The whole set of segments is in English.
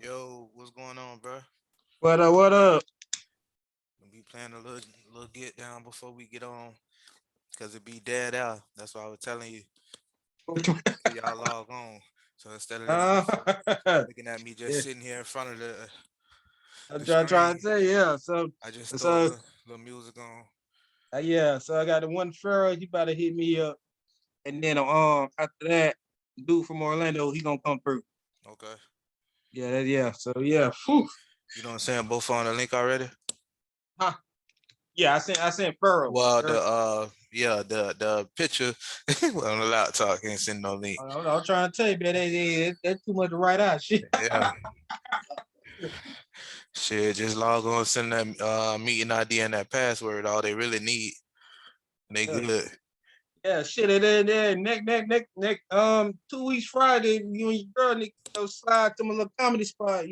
Yo, what's going on, bro? What up? What up? Gonna be playing a little get down before we get on, cause it be dead out. That's why I was telling you till y'all log on. So instead of them uh, just looking at me just yeah, sitting here in front of I'm the trying to screen, say yeah. So, I just throw a so little music on. yeah. So I got the one Pharaoh. He about to hit me up, and then after that, dude from Orlando, he gonna come through. Okay. Yeah, yeah. So yeah, whew. You know what I'm saying? Both on the link already. Huh. Yeah. I sent Pharaoh. Well, the picture well, on the laptop can't send no link. I'm trying to tell you, man, that's too much to write out. Shit. Yeah. Shit, just log on, send that meeting ID and that password. All they really need, and they Yeah. good. Yeah, shit. And then next 2 weeks Friday, you and your girl need to go slide to my little comedy spot.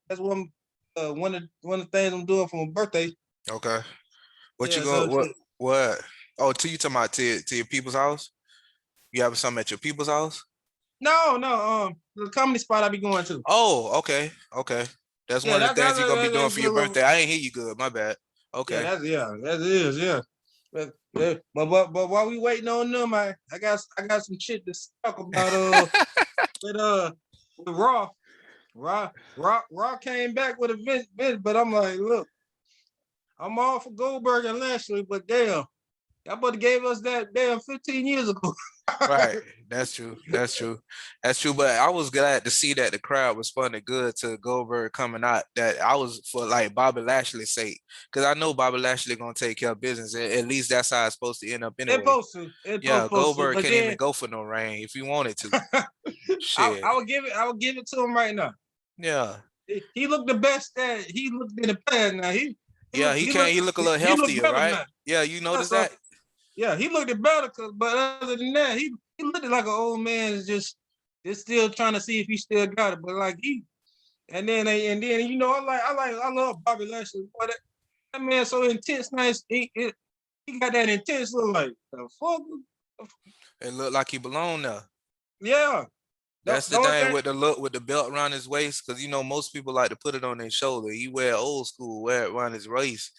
That's one of the things I'm doing for my birthday. Okay. What you Yeah, go? so What? shit. What? Oh, to you talking about to your people's house? You having something at your people's house? No, no, the comedy spot I be going to. Oh, okay, okay. That's Yeah, one of the things you're gonna be doing that's for a your little. birthday. I ain't hear you good. My bad. Yeah, Okay. that is, yeah. But yeah, but while we waiting on them, I got some shit to talk about. With with Raw, Raw came back with a Vince, but I'm like, look, I'm all for Goldberg and Lashley, but damn, y'all better gave us that damn 15 years ago. Right. That's true. That's true. That's true. But I was glad to see that the crowd responded good to Goldberg coming out. That I was for like Bobby Lashley's sake, because I know Bobby Lashley gonna take care of business. At least that's how it's supposed to end up It anyway. supposed to, it Yeah, supposed to, Goldberg but can't even then go for no reign if he wanted to. I, Shit. I would give it, I would give it to him right now. Yeah. He looked the best that he looked in the past. Now he Yeah, look he he can't. look He look a little he looked healthier, better right? now. Yeah, you Yeah, notice so that? yeah, he looked it better. But other than that, he looked like an old man. Is just still trying to see if he still got it. But like and then I love Bobby Lashley. But that man so intense. Nice. He got that intense look like the fuck. It looked like he belonged there. Yeah. The, That's the the only thing thing. with the look with the belt around his waist, because most people like to put it on their shoulder. He wear old school, wear it around his waist.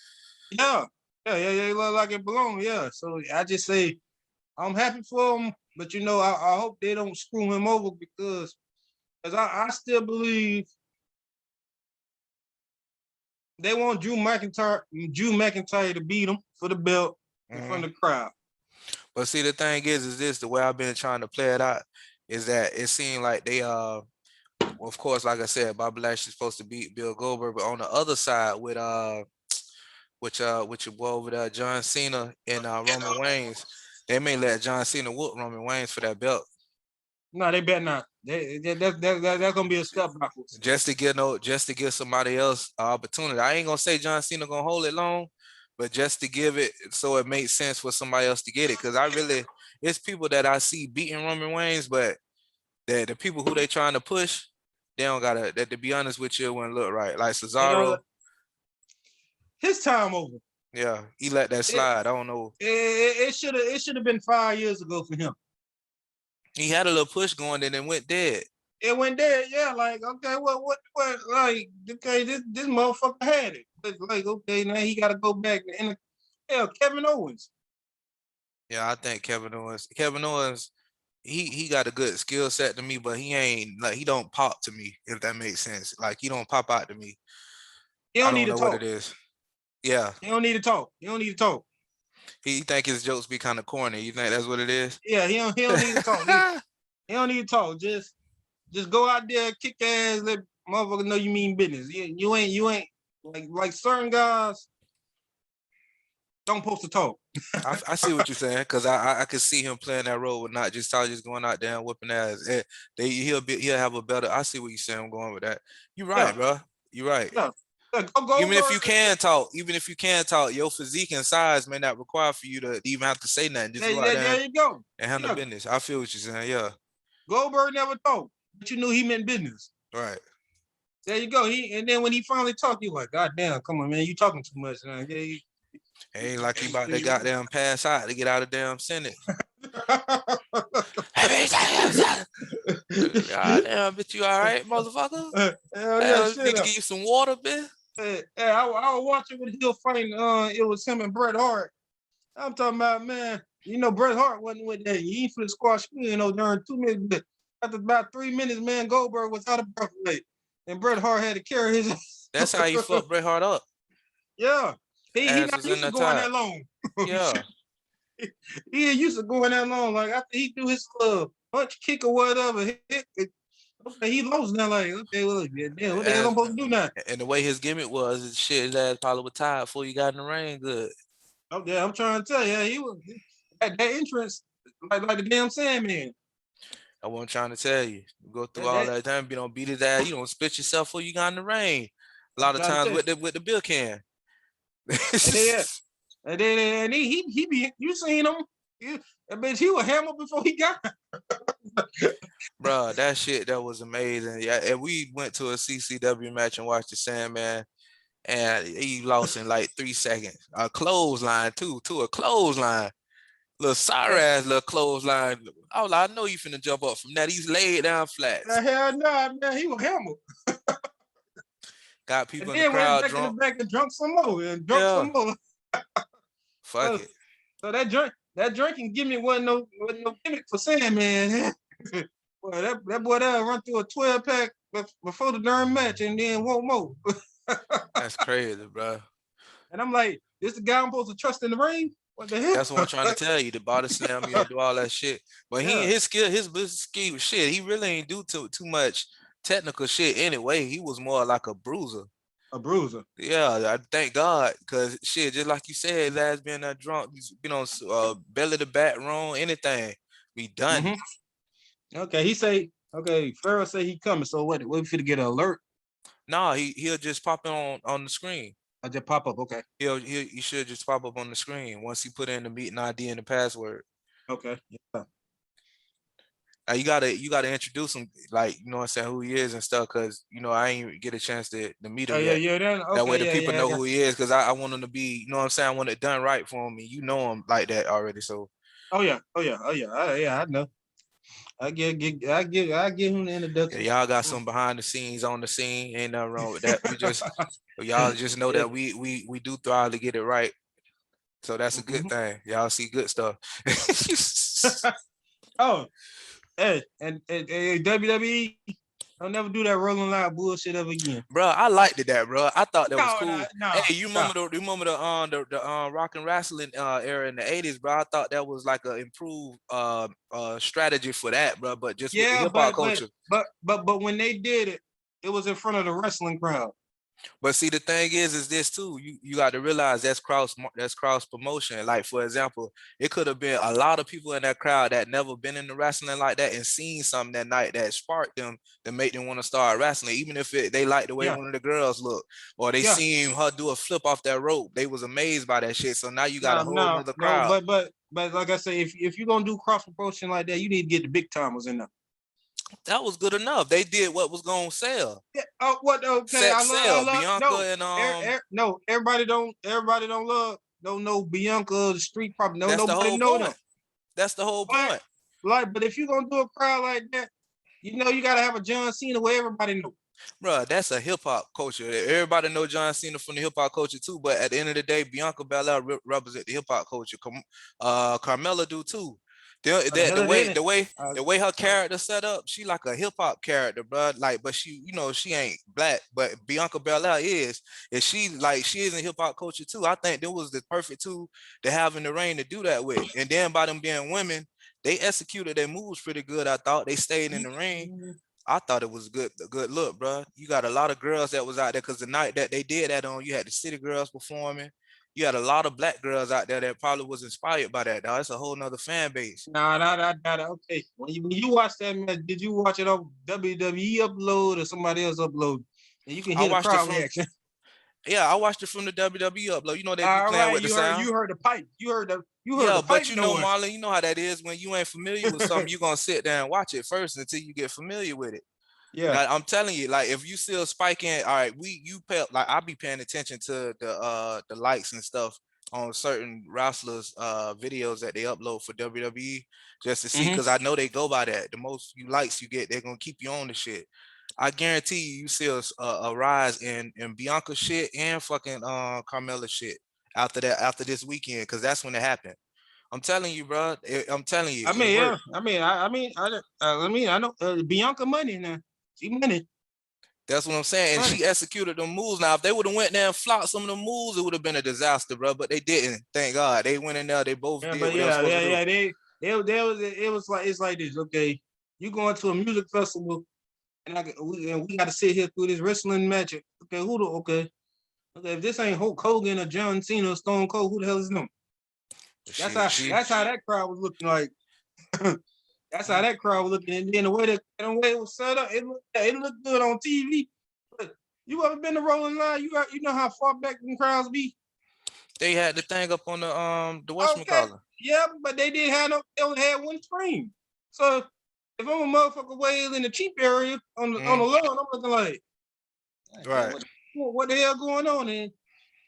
Yeah. Yeah. He look like it belong. Yeah. So I just say I'm happy for him, but I hope they don't screw him over because I still believe they want Drew McIntyre to beat him for the belt in Mhm. front of the crowd. But see, the thing is this: the way I've been trying to play it out is that it seemed like they well, of course, like I said, Bobby Lashley's supposed to beat Bill Goldberg, but on the other side with your boy over there, John Cena and Roman Reigns, they may let John Cena whoop Roman Reigns for that belt. No, they better not. That's gonna be a step backwards. Just to give somebody else an opportunity. I ain't gonna say John Cena gonna hold it long, but just to give it so it makes sense for somebody else to get it. Because it's people that I see beating Roman Reigns, but the people who they trying to push, they don't gotta. That to be honest with you, it wouldn't look right. Like You know, Cesaro, his time over. yeah, he let that It slide. I don't know. it should have been 5 years ago for him. He had a little push going, and then went dead. It went there, yeah. Like okay, what? Like okay, this motherfucker had it. But like okay, now he got to go back and hell, Kevin Owens. Yeah, I think Kevin Owens, he got a good skill set to me, but he ain't like he don't pop to me, if that makes sense. Like he don't pop out to me. He I don't need don't to know what it talk. is. Yeah. He don't need to talk. He don't need to talk. He think his jokes be kind of corny. You think that's what it is? Yeah, he don't need to talk. He don't need to talk. Just go out there, kick ass, let motherfucker know you mean business. You ain't like certain guys don't supposed to talk. I see what you're saying, because I could see him playing that role with not just going out there and whipping ass. He'll have a better. I see what you're saying. I'm going with that. You're right, Yeah, bro. You're right. yeah. Yeah, go Goldberg. Even if you can talk, your physique and size may not require for you to even have to say nothing. Just There, go out there, there there you go. and handle Yeah, business. I feel what you're saying. Yeah, Goldberg never talked, but you knew he meant business. right. There you go. And then when he finally talked, you like, God damn, come on, man, you talking too much. Yeah, Ain't like he about to goddamn pass out to get out of damn Senate. God damn, bitch, you all right, motherfucker? Hell yeah, Hell, shit need to up. give you some water, bitch. I was watching when he was fighting. It was him and Bret Hart. I'm talking about, man. You know, Bret Hart wasn't with that. He ain't for the squash, during 2 minutes. But after about 3 minutes, man, Goldberg was out of breath away. And Bret Hart had to carry his. That's how he fucked Bret Hart up. Yeah. He Ass not was in used to the going top. that long. Yeah. He ain't used to going that long. Like after he do his punch kick or whatever, okay, he lost now. Like, okay, well, yeah, damn, what the hell I'm supposed to do now? And the way his gimmick was, shit, his ass probably was tired before you got in the ring good. Oh, yeah, I'm trying to tell you, he was that entrance, like the damn Sandman. I wasn't trying to tell you. You go through That, all that that time, you don't beat his ass, you don't spit yourself before you got in the ring. A I'm lot of trying to times tell you. with the bill can. And then, he be you seen him? That bitch, he was hammered before he got. Bro, that shit that was amazing. Yeah, and we went to a CCW match and watched the Sandman, and he lost in like 3 seconds. A clothesline too, to a clothesline. Little sorry ass little clothesline. I was like, I know you finna jump up from that. He's laid down flat. Hell no, man, he was hammered. Got And people in the then went crowd back in the drunk. back and drunk some more and drunk Yeah, some more. fuck So, it. so that drinking gimmick wasn't no gimmick for Sandman. Boy, that boy that run through a 12-pack before the darn match and then won't more. That's crazy, bro. And I'm like, this the guy I'm supposed to trust in the ring? What the hell? That's what I'm trying to tell you. The body slam you to do all that shit. But Yeah, his skill shit. He really ain't do too much technical shit anyway. He was more like a bruiser. a bruiser. Yeah, I thank God, cause shit, just like you said, his ass been drunk, he's been on belly to back wrong, anything, be done. Hmm. Okay, he say, okay, Pharaoh say he coming. So what? We finna get an alert? Nah, he'll just pop in on the screen. I just pop up. Okay, He should just pop up on the screen once he put in the meeting ID and the password. okay, yeah. Now you gotta introduce him, like, you know what I'm saying, who he is and stuff, cause I ain't get a chance to meet Oh him yeah, yet. yeah. Then That way okay, the yeah, people yeah, I know got. who he is, cause I want him to be, you know what I'm saying, I want it done right for him, and him like that already. So Oh yeah, oh yeah, oh yeah, yeah. I know. I give him the yeah, introduction. y'all got some behind the scenes on the scene. Ain't nothing wrong with that. Y'all just know Yeah. that we do thrive to get it right. So that's a good Mhm. thing. Y'all see good stuff. Oh, hey, and WWE, I'll never do that Rolling Loud bullshit ever again. Bro, I liked it that, bro. I thought that was No, no, cool. no, Hey, you no. remember the rock and wrestling era in the 80s, bro? I thought that was like an improved strategy for that, bro. But just with the Yeah, hip hop culture. but when they did it, it was in front of the wrestling crowd. But see, the thing is this too. You got to realize that's cross promotion. Like, for example, it could have been a lot of people in that crowd that never been in the wrestling like that and seen something that night that sparked them to make them want to start wrestling. Even if they like the way Yeah, one of the girls look, or they yeah. seen her do a flip off that rope, they was amazed by that shit. So now you got a No, whole no, nother no. crowd. But like I say, if you're gonna do cross promotion like that, you need to get the big timers in there. That was good enough. They did what was gonna sell. Yeah. Oh, what? Okay, Set I sell love. Bianca No, and no. Everybody don't know Bianca the street probably. No, that's the nobody whole know them. point. That's the whole But point. but if you're gonna do a crowd like that, you gotta have a John Cena where everybody know. Bro, that's a hip hop culture. Everybody know John Cena from the hip hop culture too, but at the end of the day, Bianca Belair represent the hip hop culture. Carmella do too. The, How the the, hell the it way ain't it? the way Uh, the way her character set up, she like a hip hop character, bro. Like, but she ain't black, but Bianca Belair is, and she is in hip hop culture too. I think that was the perfect tool to have in the ring to do that with. And then by them being women, they executed their moves pretty good. I thought they stayed in the ring. I thought it was a good look, bro. You got a lot of girls that was out there because the night that they did that on, you had the city girls performing. You had a lot of black girls out there that probably was inspired by that. Dog. It's a whole nother fan base. nah. Okay, when you watch that match, did you watch it on WWE upload or somebody else upload? And you can I hear the watched it crowd from reaction. I watched it from the WWE upload. You know they be All playing right, with the sound. you heard the pipe. You heard Yeah, the but pipe you know, noise. Marlon, you know how that is when you ain't familiar with something. You're gonna sit there and watch it first until you get familiar with it. Yeah. Like, I'm telling you, like if you still spiking, all right, you pay like I be paying attention to the likes and stuff on certain wrestlers videos that they upload for WWE just to see, Mm-hmm. because I know they go by that. The most you likes you get, they're gonna keep you on the shit. I guarantee you see a rise in Bianca shit and fucking Carmella shit after that, after this weekend, because that's when it happened. I'm telling you, bro. I'm telling you, I it mean, yeah. worked. I know Bianca money now. She money. That's what I'm saying. And Money. she executed the moves. Now, if they would have went there and flopped some of the moves, it would have been a disaster, bro. But they didn't. Thank God. They went in there. They both Yeah, did but what they were supposed to do. they was it was like it's like this. Okay, you going to a music festival, and we got to sit here through this wrestling match. Okay, okay. If this ain't Hulk Hogan or John Cena or Stone Cold, who the hell is them? That's how that crowd was looking like. That's how that crowd was looking, and then the way it was set up, it looked good on TV. But you ever been to Rolling Line? You know how far back them crowds be. They had the thing up on the Okay, whatchamacallit. yeah, but they only had one screen. So if I'm a motherfucker way in the cheap area on the lawn, I'm looking like, Right. what the hell going on? And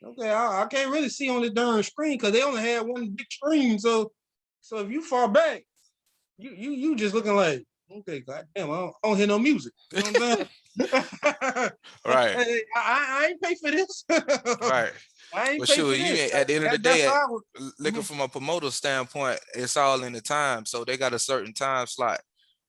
okay, I can't really see on the darn screen because they only had one big screen. So if you far back, you just looking like, okay, goddamn, I don't hear no music. You know what I'm saying? Right. I ain't pay for this. Right. I ain't But pay sure, for you this. at the end of the That's day, how I was. looking from a promoter standpoint, it's all in the time. So they got a certain time slot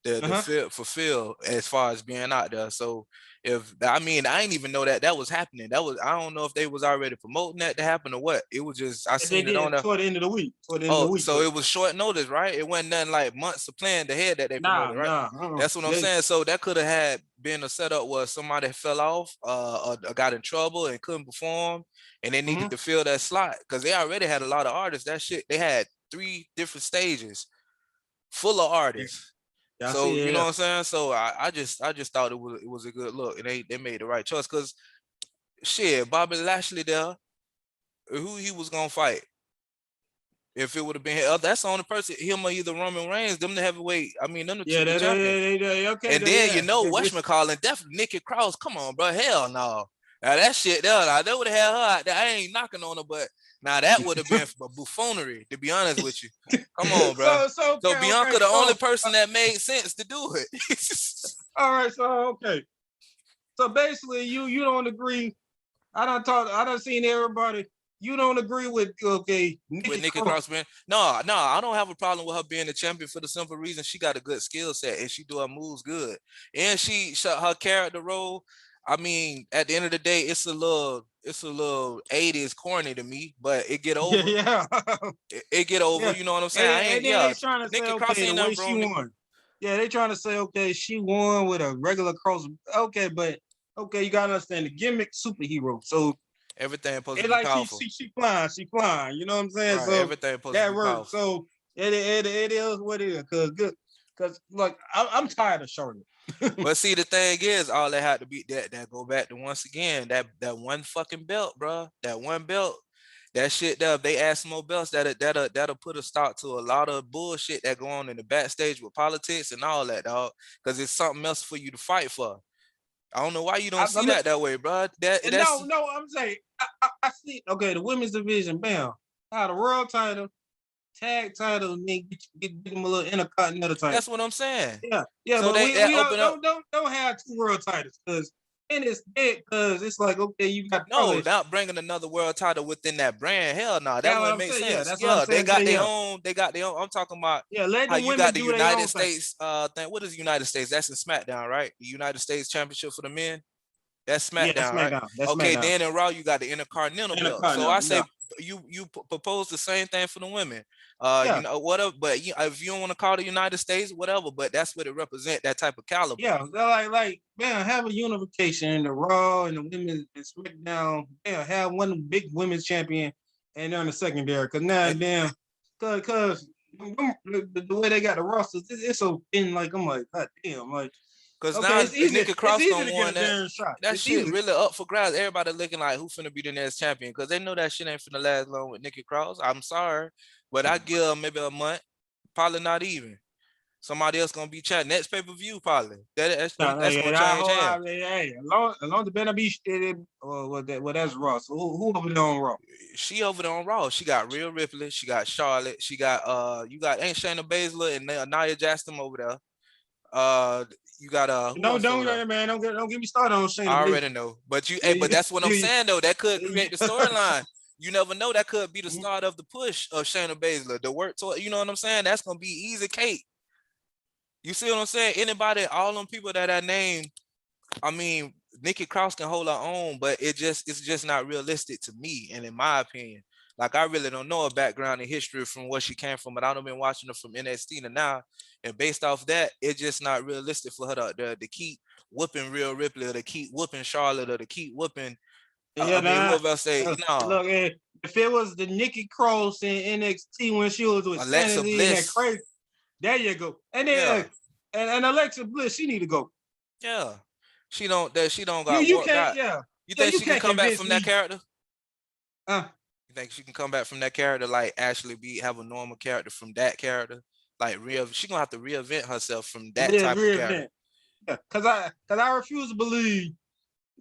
to fulfill as far as being out there. So if I mean, I didn't even know that was happening. That was, I don't know if they was already promoting that to happen or what. It was just I They seen it on did there. toward the end of the week. Oh, so it was short notice, right? It wasn't nothing like months of plan ahead that they promoted, right? Nah. That's what I'm saying. So that could have had been a setup where somebody fell off, or got in trouble and couldn't perform, and they needed to fill that slot because they already had a lot of artists. That shit, they had 3 different stages full of artists. Yeah, I So see. you know Yeah, what I'm saying. So I just thought it was a good look, and they made the right choice because shit, Bobby Lashley there, who he was gonna fight. If it would have been that's the only person, him or either Roman Reigns, them the heavyweight. I mean, them the two yeah. the champions. Okay, And then This, whatchamacallit, definitely Nikki Cross. Come on, bro. Hell no. Now that shit there, now, they would have had her out there. I ain't knocking on her, but now that would have been buffoonery, to be honest with you. Come on, bro. So Bianca, okay. the only person that made sense to do it. All right. So okay. So basically, you don't agree. I done seen everybody. You don't agree with With Nikki Nikki Cross. Cross, man. No, I don't have a problem with her being the champion for the simple reason she got a good skill set and she do her moves good. And she shot her character role. I mean, at the end of the day, it's a little 80s corny to me, but it get over. Yeah. It get over, Yeah. you know what I'm saying? I And ain't, then yeah. they trying to say, Nikki Cross okay, the ain't way nothing she wrong. won. Yeah, they trying to say, okay, she won with a regular cross. Okay, but okay, you gotta understand the gimmick superhero. So Everything supposed to it's be like powerful. she flying. You know what I'm saying? Right. So Everything supposed to that be works. powerful. So it is what it is. Cause like I'm tired of Charlotte. But see, the thing is, all that had to be that go back to once again that one fucking belt, bro. That one belt. That shit there, if they add some more belts, that'll put a stop to a lot of bullshit that go on in the backstage with politics and all that, dog. Because it's something else for you to fight for. I don't know why you don't I see mean, that way, bro. That's no, I'm saying I see. Okay, the women's division, bam, had a world title, tag title, and then get them a little intercontinental title. that's what I'm saying. Yeah, So but they we that open up. don't have 2 world titles because and it's dead because it's like okay, you got No, probably not bringing another world title within that brand. Hell no, that that's what wouldn't I'm make saying. Yeah, sense. that's what I'm Yeah, they saying. got Say their yeah, own. They got their own. I'm talking about yeah. Let how the you women got the do their United own thing. States thing. What is the United States? That's in SmackDown, right? The United States Championship for the men. That's Yeah, that's SmackDown, right? SmackDown. That's Okay, SmackDown. then in Raw you got the Intercontinental belt. So I Intercontinental. say Yeah, you propose the same thing for the women. yeah, Whatever. But if you don't want to call the United States, whatever. But that's what it represent. That type of caliber. yeah. They're like man, have a unification in the Raw and the women's and SmackDown. Yeah, have one big women's champion and they're in the secondary. Cause now And damn, cause the way they got the rosters, it's so thin. Like I'm like, God damn, like because okay, now it's easy. Nikki It's Cross easy don't to get a want that. damn shot. That It's shit easy. really up for grabs. Everybody looking like who finna be the next champion because they know that shit ain't finna last long with Nikki Cross. I'm sorry, but I give her maybe a month, probably not even. Somebody else gonna be chatting. Next pay-per-view, probably. That's gonna That change whole hands. as long as the better be that's Raw. So who over there on Raw? She over there on Raw. She got Rhea Ripley. She got Charlotte. She got you got Ain't Shayna Baszler and Nia Jackson over there. You got who else over there? Man, don't get me started on Shayna I Baszler. already know. But but that's what I'm saying though. That could create the storyline. You never know. That could be the start of the push of Shayna Baszler. The work to, you know what I'm saying? That's gonna be easy cake. You see what I'm saying? Anybody, all them people that I named, I mean, Nikki Cross can hold her own, but it's just not realistic to me, and in my opinion. Like I really don't know her background and history from where she came from, but I've been watching her from NXT to now, and based off that, it's just not realistic for her to keep whooping Rhea Ripley or to keep whooping Charlotte or to keep whooping. I mean, whoever else say no. Look, if it was the Nikki Cross in NXT when she was with Alexa Sanity Bliss. and that crazy, there you go. And then and Alexa Bliss, she need to go. Yeah, she don't got you worked can't. out. Yeah, You think she can come back from that me. character? You think she can come back from that character, like actually have a normal character from that character? Like she gonna have to reinvent herself from that type of character. Yeah, cause I refuse to believe.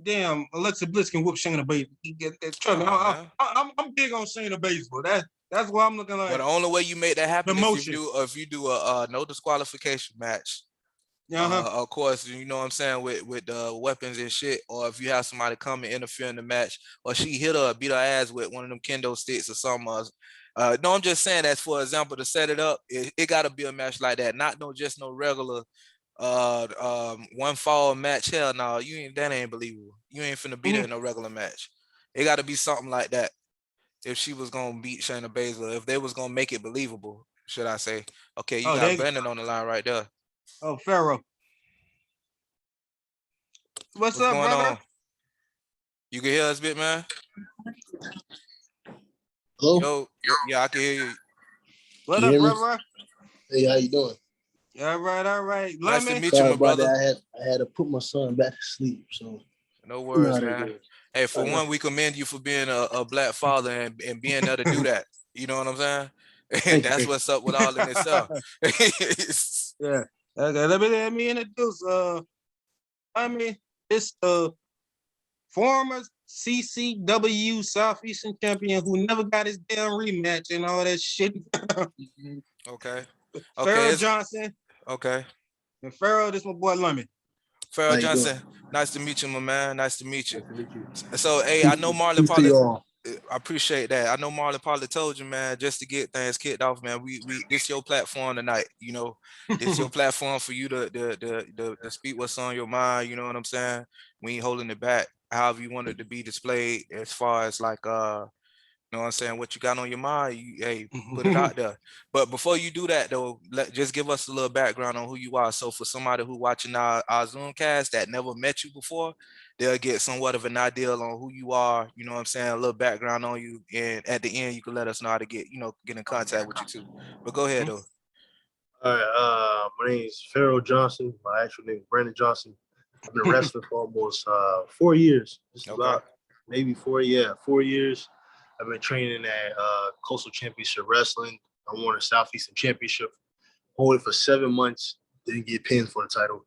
Damn, Alexa Bliss can whoop Shayna Baszler. Trust me, I'm big on Shayna Baszler. That's what I'm looking like. But the only way you make that happen is if you do a no disqualification match. Of course, you know what I'm saying, with the weapons and shit, or if you have somebody come and interfere in the match, or she hit her, beat her ass with one of them kendo sticks or something. No, I'm just saying that for example to set it up. It got to be a match like that, not just no regular one fall match. Hell no, that ain't believable. You ain't finna beat her in a regular match. It got to be something like that. If she was gonna beat Shayna Baszler, if they was gonna make it believable, should I say? Okay, you got Brandon on the line right there. Oh, Pharaoh. What's up, going brother? on? You can hear us, bit man? Hello? Yeah, I can hear you. What up, brother? Hey, how you doing? All right. Nice to meet Sorry you, my brother. I had to put my son back to sleep, so no worries, man. Hey, for one, we commend you for being a black father and being there to do that. You know what I'm saying? And that's what's up with all in itself. Yeah. Okay, let me introduce. It's former CCW Southeastern champion who never got his damn rematch and all that shit. Okay. Pharaoh Johnson. Okay. And Pharaoh, this my boy Lummy. Pharaoh Johnson, nice to meet you, my man. Nice to meet you. So, hey, I know Marlon Polly. I appreciate that. I know Marlon Polly told you, man, just to get things kicked off, man. We this your platform tonight. You know, this your platform for you to speak what's on your mind. You know what I'm saying? We ain't holding it back. However you want it to be displayed, as far as like you know what I'm saying, what you got on your mind, hey, put it out there. But before you do that though, just give us a little background on who you are. So for somebody who watching our Zoomcast that never met you before, they'll get somewhat of an idea on who you are, you know what I'm saying, a little background on you, and at the end you can let us know how to get in contact with you too. But go ahead though. All right, my name is Pharaoh Johnson. My actual name is Brandon Johnson. I've been wrestling for almost 4 years. Just about maybe 4 years. I've been training at Coastal Championship Wrestling. I won a Southeastern Championship. Hold it for 7 months. Didn't get pinned for the title.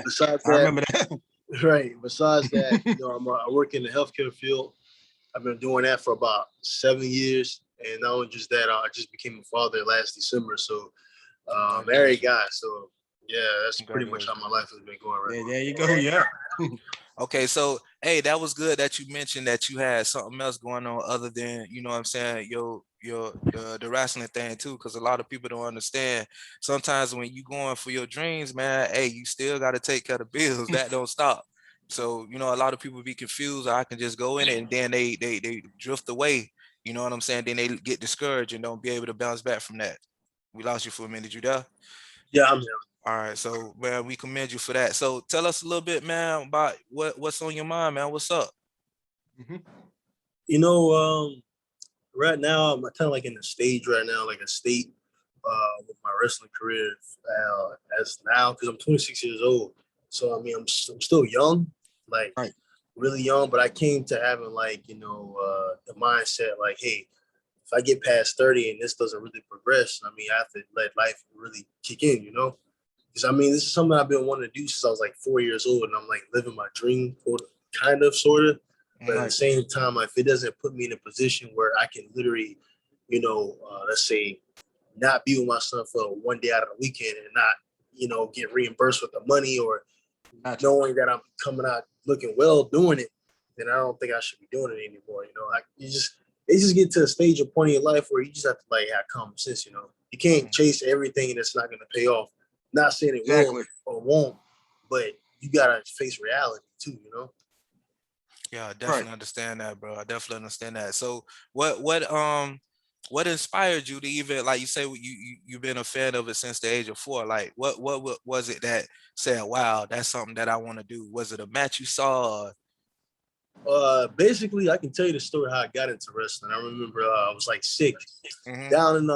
Besides that, I remember that. Right. Besides that, I work in the healthcare field. I've been doing that for about 7 years. And not only just that, I just became a father last December. So married guy. So yeah, that's pretty much how my life has been going right now. There you go. Yeah. Okay, so hey, that was good that you mentioned that you had something else going on other than, you know what I'm saying, the wrestling thing too, because a lot of people don't understand. Sometimes when you going for your dreams, man, hey, you still got to take care of the bills. That don't stop. So, a lot of people be confused. I can just go in it and then they drift away. You know what I'm saying? Then they get discouraged and don't be able to bounce back from that. We lost you for a minute. You there? Yeah, I'm there. All right, so man, we commend you for that. So tell us a little bit, man, about what's on your mind, man. What's up? Right now I'm kind of like in the stage right now, like a state with my wrestling career as now, because I'm 26 years old. So I mean, I'm still young, like really young, but I came to having like the mindset like, hey, if I get past 30 and this doesn't really progress, I mean, I have to let life really kick in, you know? Because I mean, this is something I've been wanting to do since I was like 4 years old, and I'm like living my dream, kind of, sort of. But at the same time, if it doesn't put me in a position where I can literally, let's say, not be with my son for one day out of the weekend and not, get reimbursed with the money or knowing that I'm coming out looking well doing it, then I don't think I should be doing it anymore. They just get to a stage or point in your life where you just have to like have common sense. You can't chase everything and it's not going to pay off. Not saying it will or won't, but you gotta face reality too. Yeah, I definitely understand that, bro. I definitely understand that. So what inspired you to even, like you say, you've been a fan of it since the age of 4? Like what was it that said, wow, that's something that I want to do? Was it a match you saw? Basically, I can tell you the story how I got into wrestling. I remember I was like sick down in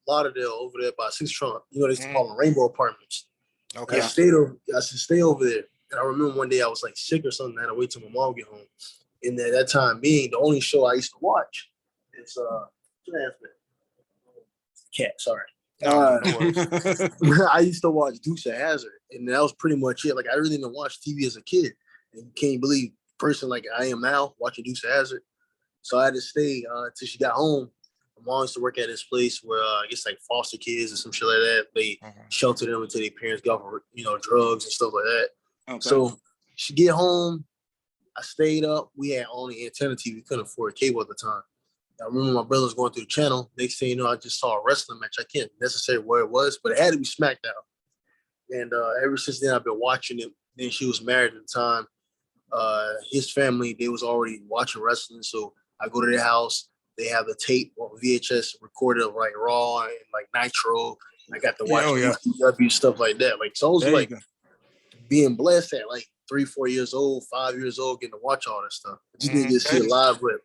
Lauderdale over there by Six Trump. They used to call them Rainbow Apartments. Okay. I should stay over there. And I remember one day I was like sick or something. I had to wait till my mom get home. And at that time being, the only show I used to watch is Cat, sorry. I used to watch Dukes of Hazzard, and that was pretty much it. Like, I really didn't watch TV as a kid. And can you believe a person like I am now watching Dukes of Hazzard? So I had to stay until she got home. My mom used to work at this place where I guess like foster kids or some shit like that. They shelter them until their parents got for drugs and stuff like that. Okay. So she get home. I stayed up. We had only antenna TV. We couldn't afford cable at the time. I remember my brother was going through the channel. Next thing you know, I just saw a wrestling match. I can't necessarily where it was, but it had to be SmackDown. And ever since then, I've been watching it. Then she was married at the time. His family, they was already watching wrestling. So I go to their house. They have the tape or VHS recorded of like Raw and like Nitro. I got to watch ECW, stuff like that. Like, so I was like being blessed at like 3, 4 years old, 5 years old, getting to watch all this stuff. I just didn't get to see it live, but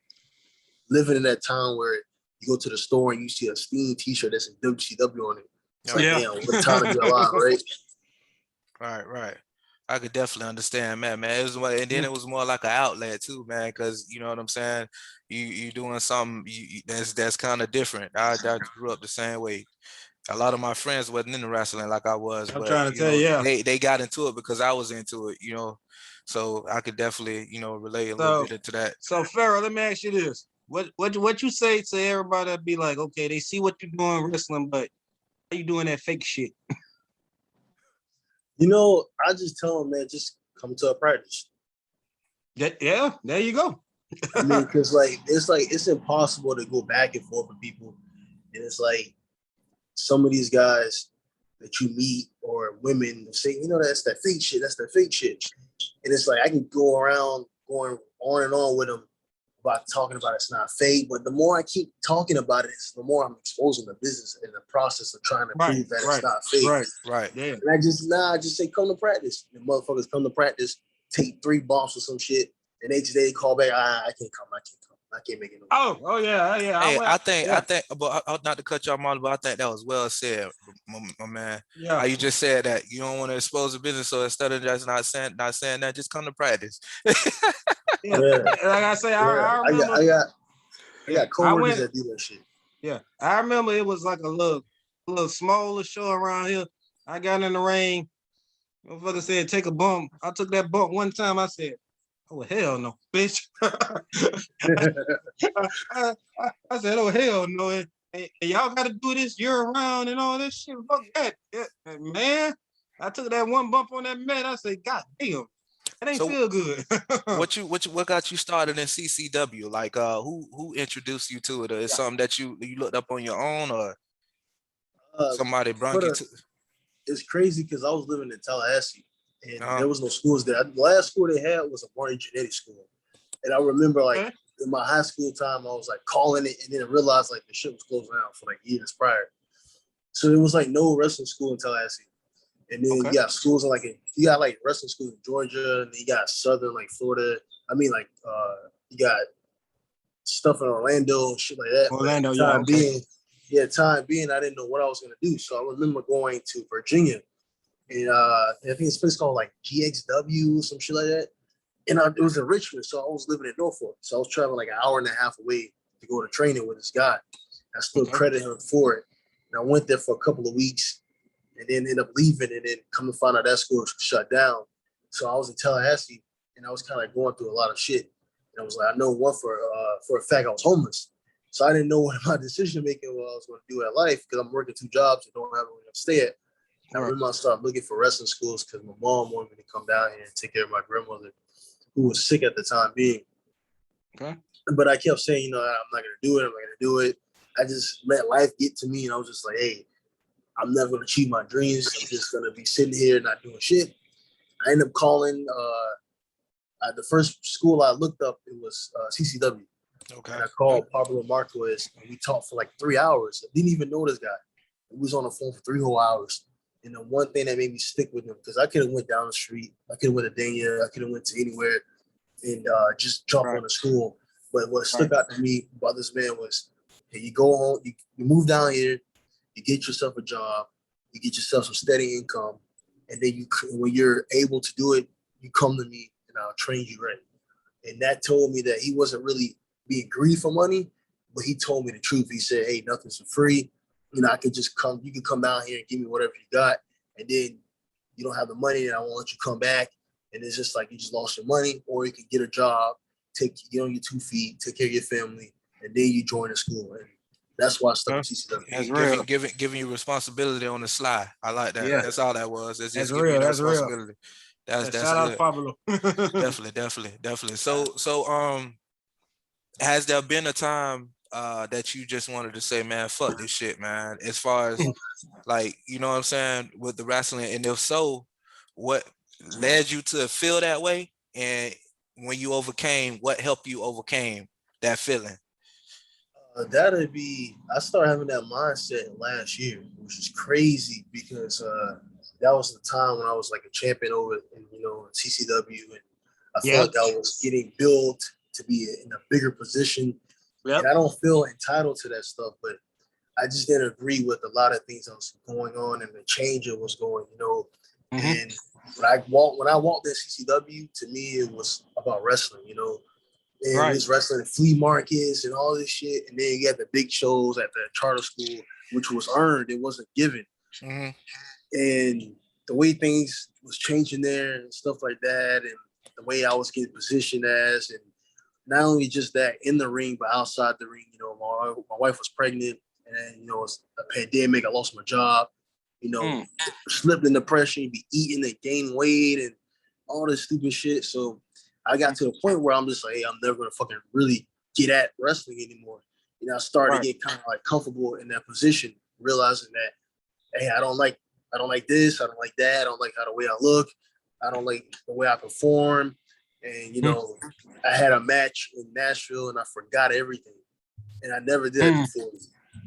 living in that town where you go to the store and you see a Steen t-shirt that's in WCW on it. It's like, damn, what time to be alive, right? Right. I could definitely understand, man. It was, and then it was more like an outlet too, man, because you know what I'm saying. You doing something that's kind of different. I grew up the same way. A lot of my friends wasn't into wrestling like I was, but trying to tell you, they got into it because I was into it, So I could definitely, relate a little bit into that. So Pharaoh, let me ask you this: what you say to everybody that be like, okay, they see what you're doing wrestling, but how you doing that fake shit? I just tell them, man, just come to a practice. Yeah, there you go. I mean, because it's impossible to go back and forth with people, and it's like some of these guys that you meet or women say, that's that fake shit. That's the fake shit, and it's like I can go around going on and on with them about talking about it's not fake, but the more I keep talking about it, the more I'm exposing the business in the process of trying to prove that it's not fake. Right. Yeah. And I just say, come to practice. The motherfuckers come to practice, take 3 bumps or some shit, and next day they call back, I can't come. I can't make it. Oh yeah. Hey, I think, but not to cut y'all off, but I think that was well said, my man. Yeah. How you just said that you don't want to expose the business, so instead of just not saying that, just come to practice. Yeah. Like I say, I remember. I got coworkers that do that shit. Yeah, I remember it was like a little smaller show around here. I got in the ring. Motherfucker said, take a bump. I took that bump one time. I said, oh, hell no, bitch. I said, oh, hell no. And y'all got to do this year round and all this shit. Fuck that. Yeah, man, I took that one bump on that mat. I said, God damn. It ain't feel good. what got you started in CCW? Like, who introduced you to it? Or is something that you looked up on your own, or somebody brought you to? It's crazy because I was living in Tallahassee and there was no schools there. The last school they had was a Barney Genetic School, and I remember in my high school time I was like calling it, and then I realized like the shit was closing down for like years prior. So there was like no wrestling school in Tallahassee. And then you got schools you got like wrestling schools in Georgia, and then you got Southern, like Florida. I mean, like you got stuff in Orlando and shit like that. Orlando, time being, I didn't know what I was gonna do. So I remember going to Virginia, and I think it's a place called like GXW or some shit like that. And it was in Richmond, so I was living in Norfolk. So I was traveling like an hour and a half away to go to training with this guy. I still credit him for it. And I went there for a couple of weeks and then ended up leaving and then come to find out that school was shut down. So I was in Tallahassee and I was kind of going through a lot of shit. And I was like, I know one for a fact I was homeless. So I didn't know what my decision making was I was going to do at life because I'm working 2 jobs and don't have anywhere to stay at. I remember I started looking for wrestling schools because my mom wanted me to come down here and take care of my grandmother who was sick at the time being. Okay. But I kept saying, I'm not going to do it. I'm not going to do it. I just let life get to me. And I was just like, hey, I'm never going to achieve my dreams. I'm just going to be sitting here not doing shit. I ended up calling the first school I looked up, it was CCW. Okay. And I called Pablo Marquez and we talked for like 3 hours. I didn't even know this guy. We was on the phone for 3 whole hours. And the one thing that made me stick with him, because I could have went down the street, I could have went to Dania, I could have went to anywhere and just jump on the school. But what stuck out to me about this man was, hey, you go home, you move down here, you get yourself a job, you get yourself some steady income, and then when you're able to do it, you come to me and I'll train you right. And that told me that he wasn't really being greedy for money, but he told me the truth. He said, hey, nothing's for free. I could just come, you can come down here and give me whatever you got. And then you don't have the money and I won't let you come back. And it's just like you just lost your money, or you can get a job, get on your 2 feet, take care of your family, and then you join the school. And that's why I stuck with CCW. Giving you responsibility on the sly. I like that. Yeah. That's all that was. It's just giving you responsibility. That's shout out Pablo. Definitely. So has there been a time that you just wanted to say, man, fuck this shit, man, as far as like, you know what I'm saying, with the wrestling? And if so, what led you to feel that way? And when you overcame, what helped you overcame that feeling? That'd be, I started having that mindset last year, which is crazy because that was the time when I was like a champion over in CCW, and I felt like I was getting built to be in a bigger position. And I don't feel entitled to that stuff, but I just didn't agree with a lot of things that was going on and the change it was going, And when I walked in CCW, to me it was about wrestling, And it was wrestling at flea markets and all this shit. And then you got the big shows at the charter school, which was earned. It wasn't given. Mm-hmm. And the way things was changing there and stuff like that, and the way I was getting positioned as, and not only just that in the ring, but outside the ring, my wife was pregnant and, it was a pandemic. I lost my job, slipped in depression, be eating and gain weight and all this stupid shit. So I got to a point where I'm just like, hey, I'm never going to fucking really get at wrestling anymore. I started to get kind of like comfortable in that position, realizing that, hey, I don't like this. I don't like that. I don't like how the way I look. I don't like the way I perform. And, I had a match in Nashville and I forgot everything. And I never did it before.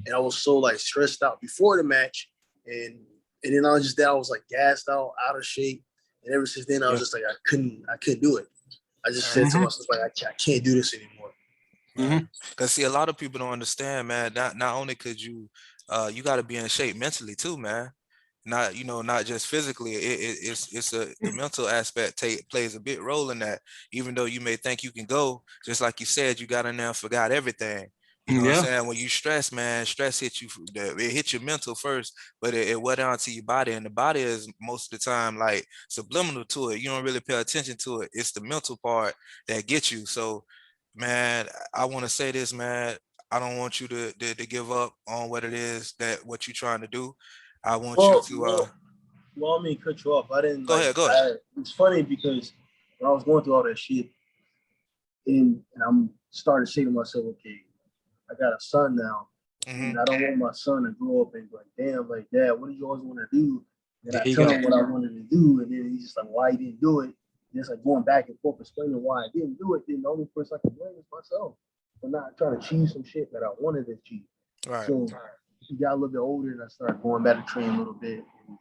And I was so like stressed out before the match. And then I was like gassed out of shape. And ever since then, I was just like, I couldn't do it. I just said to myself, like, I can't do this anymore. Because see, a lot of people don't understand, man. Not only could you, you got to be in shape mentally too, man. Not just physically. It's the mental aspect plays a big role in that. Even though you may think you can go, just like you said, you got in there and forgot everything. You know what I'm saying? When you stress, man, stress hits you. It hits your mental first, but it went down to your body, and the body is most of the time like subliminal to it. You don't really pay attention to it. It's the mental part that gets you. So, man, I want to say this, man. I don't want you to give up on what it is what you're trying to do. I want you to. Well, I mean, cut you off. I didn't. Go ahead. It's funny because when I was going through all that shit, and I'm starting to say to myself, okay, I got a son now, and I don't want my son to grow up and be like, damn, like, Dad, what did you always want to do? And I tell him what I wanted to do, and then he's just like, why he didn't do it? And it's like going back and forth explaining why I didn't do it. Then the only person I can blame is myself for not trying to achieve some shit that I wanted to achieve. Right. So he got a little bit older, and I started going back to train a little bit. And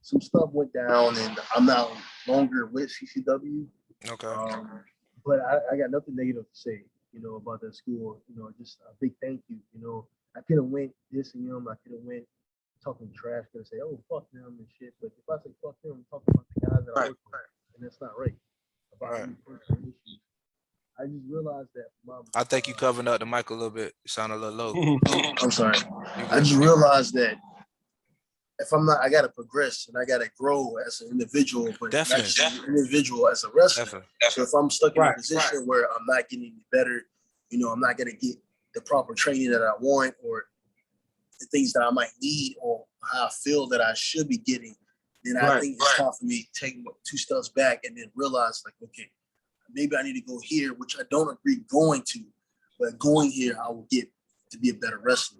some stuff went down, and I'm no longer with CCW. Okay. But I got nothing negative to say, about that school. Just a big thank you. I could have went dissing him. I could have went talking trash. Could have said, "Oh, fuck them" and shit. But if I say fuck them, I'm talking about the guys that I work with, and that's not right. About any personal issues. I just realized that I think you covering up the mic a little bit. You sound a little low. I'm sorry. You I good. just realized that if I'm not, I gotta progress and I gotta grow as an individual, but not Definitely. just as an individual, as a wrestler. Definitely. So if I'm stuck in a Right. position where I'm not getting any better, you know, I'm not gonna get the proper training that I want or the things that I might need or how I feel that I should be getting, then I think it's time for me to take 2 steps back and then realize, like, okay, maybe I need to go here, which I don't agree going to, but going here, I will get to be a better wrestler.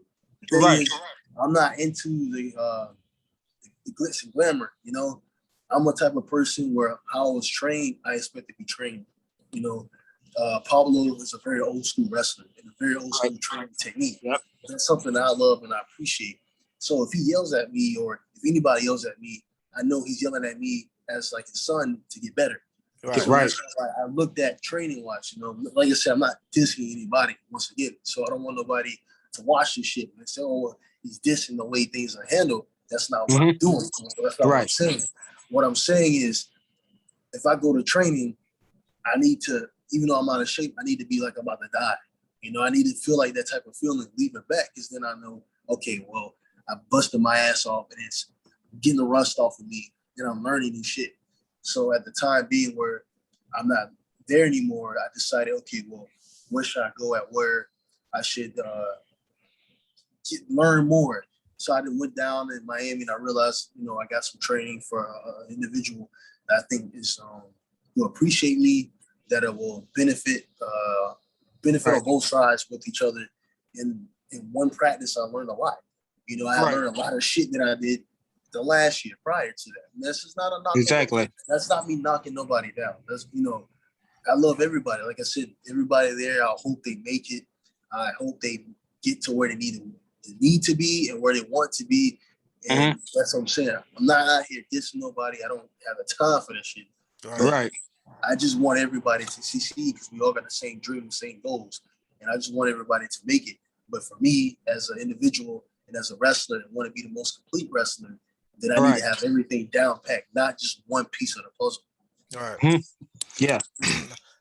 The thing is, I'm not into the glitz and glamour, you know. I'm a type of person where how I was trained, I expect to be trained. You know, Pablo is a very old school wrestler and a very old school training technique. Yep. That's something that I love and I appreciate. So if he yells at me or if anybody yells at me, I know he's yelling at me as like his son to get better. Right. So that's why I looked at training wise, you know. Like I said, I'm not dissing anybody once again. So I don't want nobody to watch this shit and say, oh, well, he's dissing the way things are handled. That's not what I'm doing. That's not what I'm saying. What I'm saying is, if I go to training, I need to, even though I'm out of shape, I need to be like I'm about to die. You know, I need to feel like that type of feeling, leaving back, because then I know, okay, well, I busted my ass off and it's getting the rust off of me and I'm learning new shit. So at the time being where I'm not there anymore, I decided, okay, well, where should I go at where I should learn more? So I went down in Miami and I realized, you know, I got some training for an individual that I think is will appreciate me, that it will benefit on both sides with each other. And in one practice, I learned a lot. You know, I learned a lot of shit that I did the last year prior to that. And this is not a knock. Exactly. That's not me knocking nobody down. That's, you know, I love everybody. Like I said, everybody there, I hope they make it. I hope they get to where they need to be and where they want to be. And that's what I'm saying. I'm not out here dissing nobody. I don't have the time for that shit. Right. I just want everybody to succeed because we all got the same dream, same goals. And I just want everybody to make it. But for me, as an individual and as a wrestler, and want to be the most complete wrestler, then I need to have everything down packed, not just one piece of the puzzle. All right. Yeah.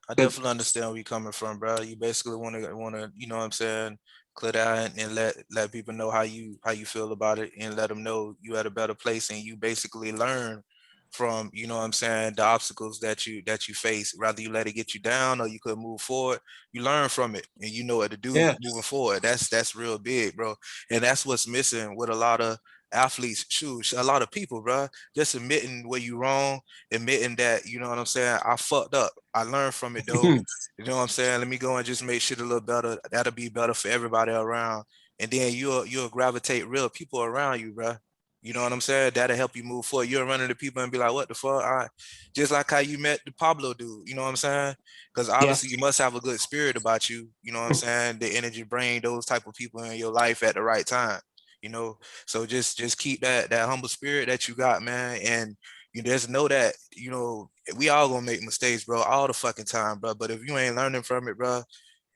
I definitely understand where you're coming from, bro. You basically want to, you know what I'm saying, clear that and let people know how you feel about it and let them know you at a better place and you basically learn from, you know what I'm saying, the obstacles that you face. Rather you let it get you down or you could move forward, you learn from it and you know what to do moving forward. That's real big, bro. And that's what's missing with a lot of athletes, a lot of people, bro. Just admitting where you wrong, admitting that, you know what I'm saying, I fucked up. I learned from it though. You know what I'm saying? Let me go and just make shit a little better. That'll be better for everybody around. And then you'll gravitate real people around you, bro. You know what I'm saying? That'll help you move forward. You'll run into people and be like, what the fuck? Just like how you met the Pablo dude, you know what I'm saying? Because obviously you must have a good spirit about you, you know what I'm saying? The energy, bring those type of people in your life at the right time, you know? So just keep that humble spirit that you got, man. And you just know that, you know, we all gonna make mistakes, bro, all the fucking time, bro. But if you ain't learning from it, bro,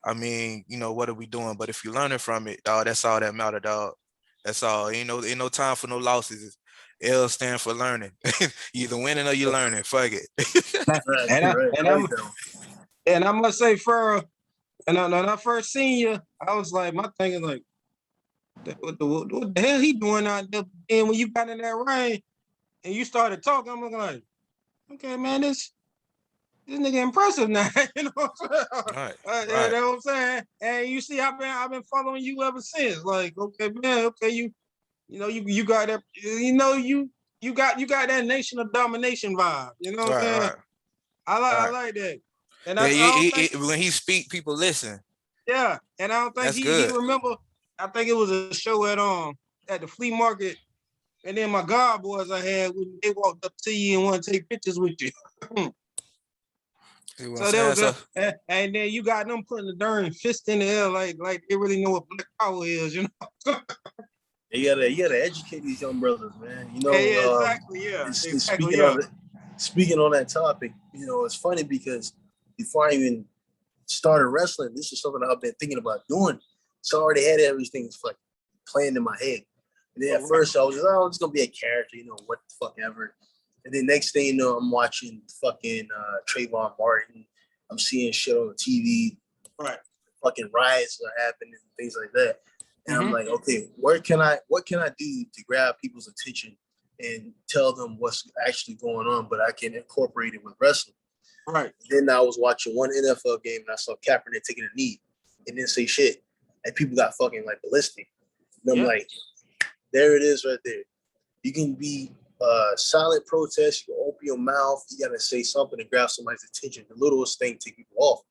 I mean, you know, what are we doing? But if you're learning from it, dog, that's all that matter, dog. That's all. Ain't no time for no losses. L stand for learning. You either winning or you learning. Fuck it. And I must say, Pharaoh, and when I first seen you, I was like, my thinking like, what the hell he doing out there? And when you got in that ring and you started talking, I'm looking like, okay, man, this nigga impressive now. You know what I'm saying? Right. You know what I'm saying? And you see, I've been following you ever since. Like, okay, man, okay, you got that, you got that Nation of Domination vibe. You know what I'm saying? Right. I like that. And when he speak, people listen. Yeah, and I don't think he remember. I think it was a show at the flea market, and then my god boys I had, they walked up to you and want to take pictures with you. So there was and then you got them putting the darn fist in the air like they really know what black power is, you know. You gotta educate these young brothers, man. You know, exactly. Speaking on that topic, you know, it's funny because before I even started wrestling, this is something I've been thinking about doing. So I already had everything like playing in my head. And then at first I was just, it's gonna be a character, you know, what the fuck ever. And then next thing you know, I'm watching fucking Trayvon Martin I'm seeing shit on the TV. Right. Fucking riots are happening and things like that. And I'm like, okay, what can I do to grab people's attention and tell them what's actually going on, but I can incorporate it with wrestling. Right. Then I was watching one NFL game and I saw Kaepernick taking a knee and didn't say shit. And people got fucking like ballistic. And I'm like, there it is right there. You can be silent protest, you can open your mouth, you gotta say something to grab somebody's attention. The littlest thing take people off.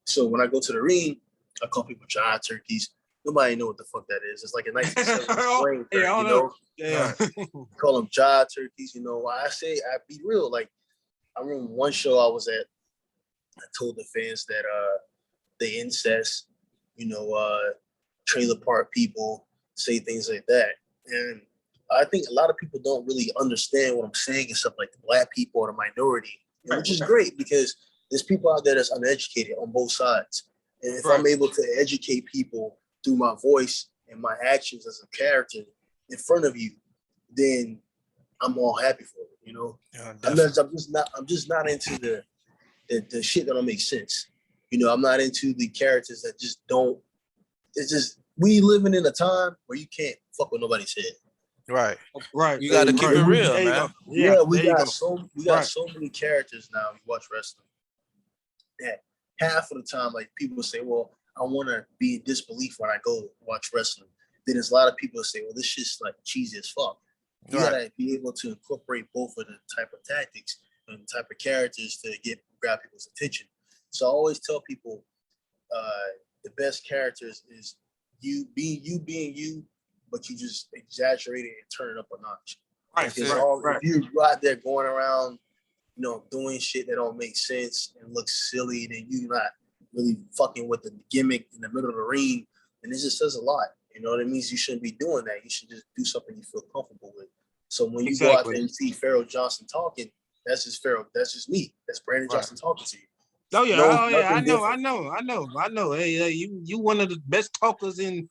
So when I go to the ring, I call people giant turkeys. Nobody know what the fuck that is. It's like a 1970s slang term, you know? Yeah. Call them jive turkeys, you know. I be real. Like, I remember one show I was at, I told the fans that the incest, you know, trailer park people say things like that. And I think a lot of people don't really understand what I'm saying, except like the black people or the minority, which is great because there's people out there that's uneducated on both sides. And if I'm able to educate people through my voice and my actions as a character in front of you, then I'm all happy for it, you know. I'm just not into the shit that don't make sense. You know, I'm not into the characters that just don't. It's just we living in a time where you can't fuck with nobody's head. Right. You got to keep it real, man. Yeah, we got so many characters now. You watch wrestling. That half of the time, like people say, well, I want to be in disbelief when I go watch wrestling. Then there's a lot of people that say, well, this shit's like cheesy as fuck. You gotta be able to incorporate both of the type of tactics and the type of characters to grab people's attention. So I always tell people the best characters is you being you, but you just exaggerate it and turn it up a notch. If you out there going around, you know, doing shit that don't make sense and looks silly, then you're not really fucking with the gimmick in the middle of the ring, and it just says a lot. You know what it means? You shouldn't be doing that. You should just do something you feel comfortable with. So when you go out there and see Pharaoh Johnson talking, that's just Pharaoh. That's just me. That's Brandon Johnson talking to you. Oh yeah, I know. Hey, you one of the best talkers in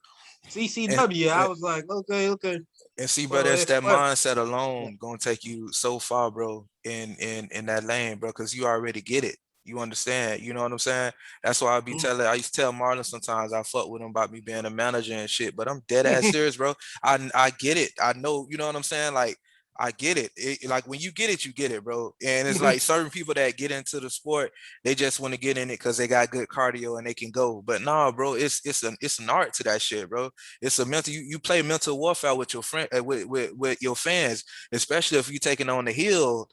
CCW. I was like, okay. And see, bro, that's that mindset alone gonna take you so far, bro, in that lane, bro, because you already get it. You understand? You know what I'm saying? That's why I used to tell Marlon sometimes I fuck with him about me being a manager and shit, but I'm dead ass serious, bro. I get it. I know, you know what I'm saying? Like, I get it. Like when you get it, you get it, bro. And it's like certain people that get into the sport, they just want to get in it because they got good cardio and they can go. But nah, bro, it's an art to that shit, bro. It's a mental. You play mental warfare with your friend, with your fans, especially if you taking on the heel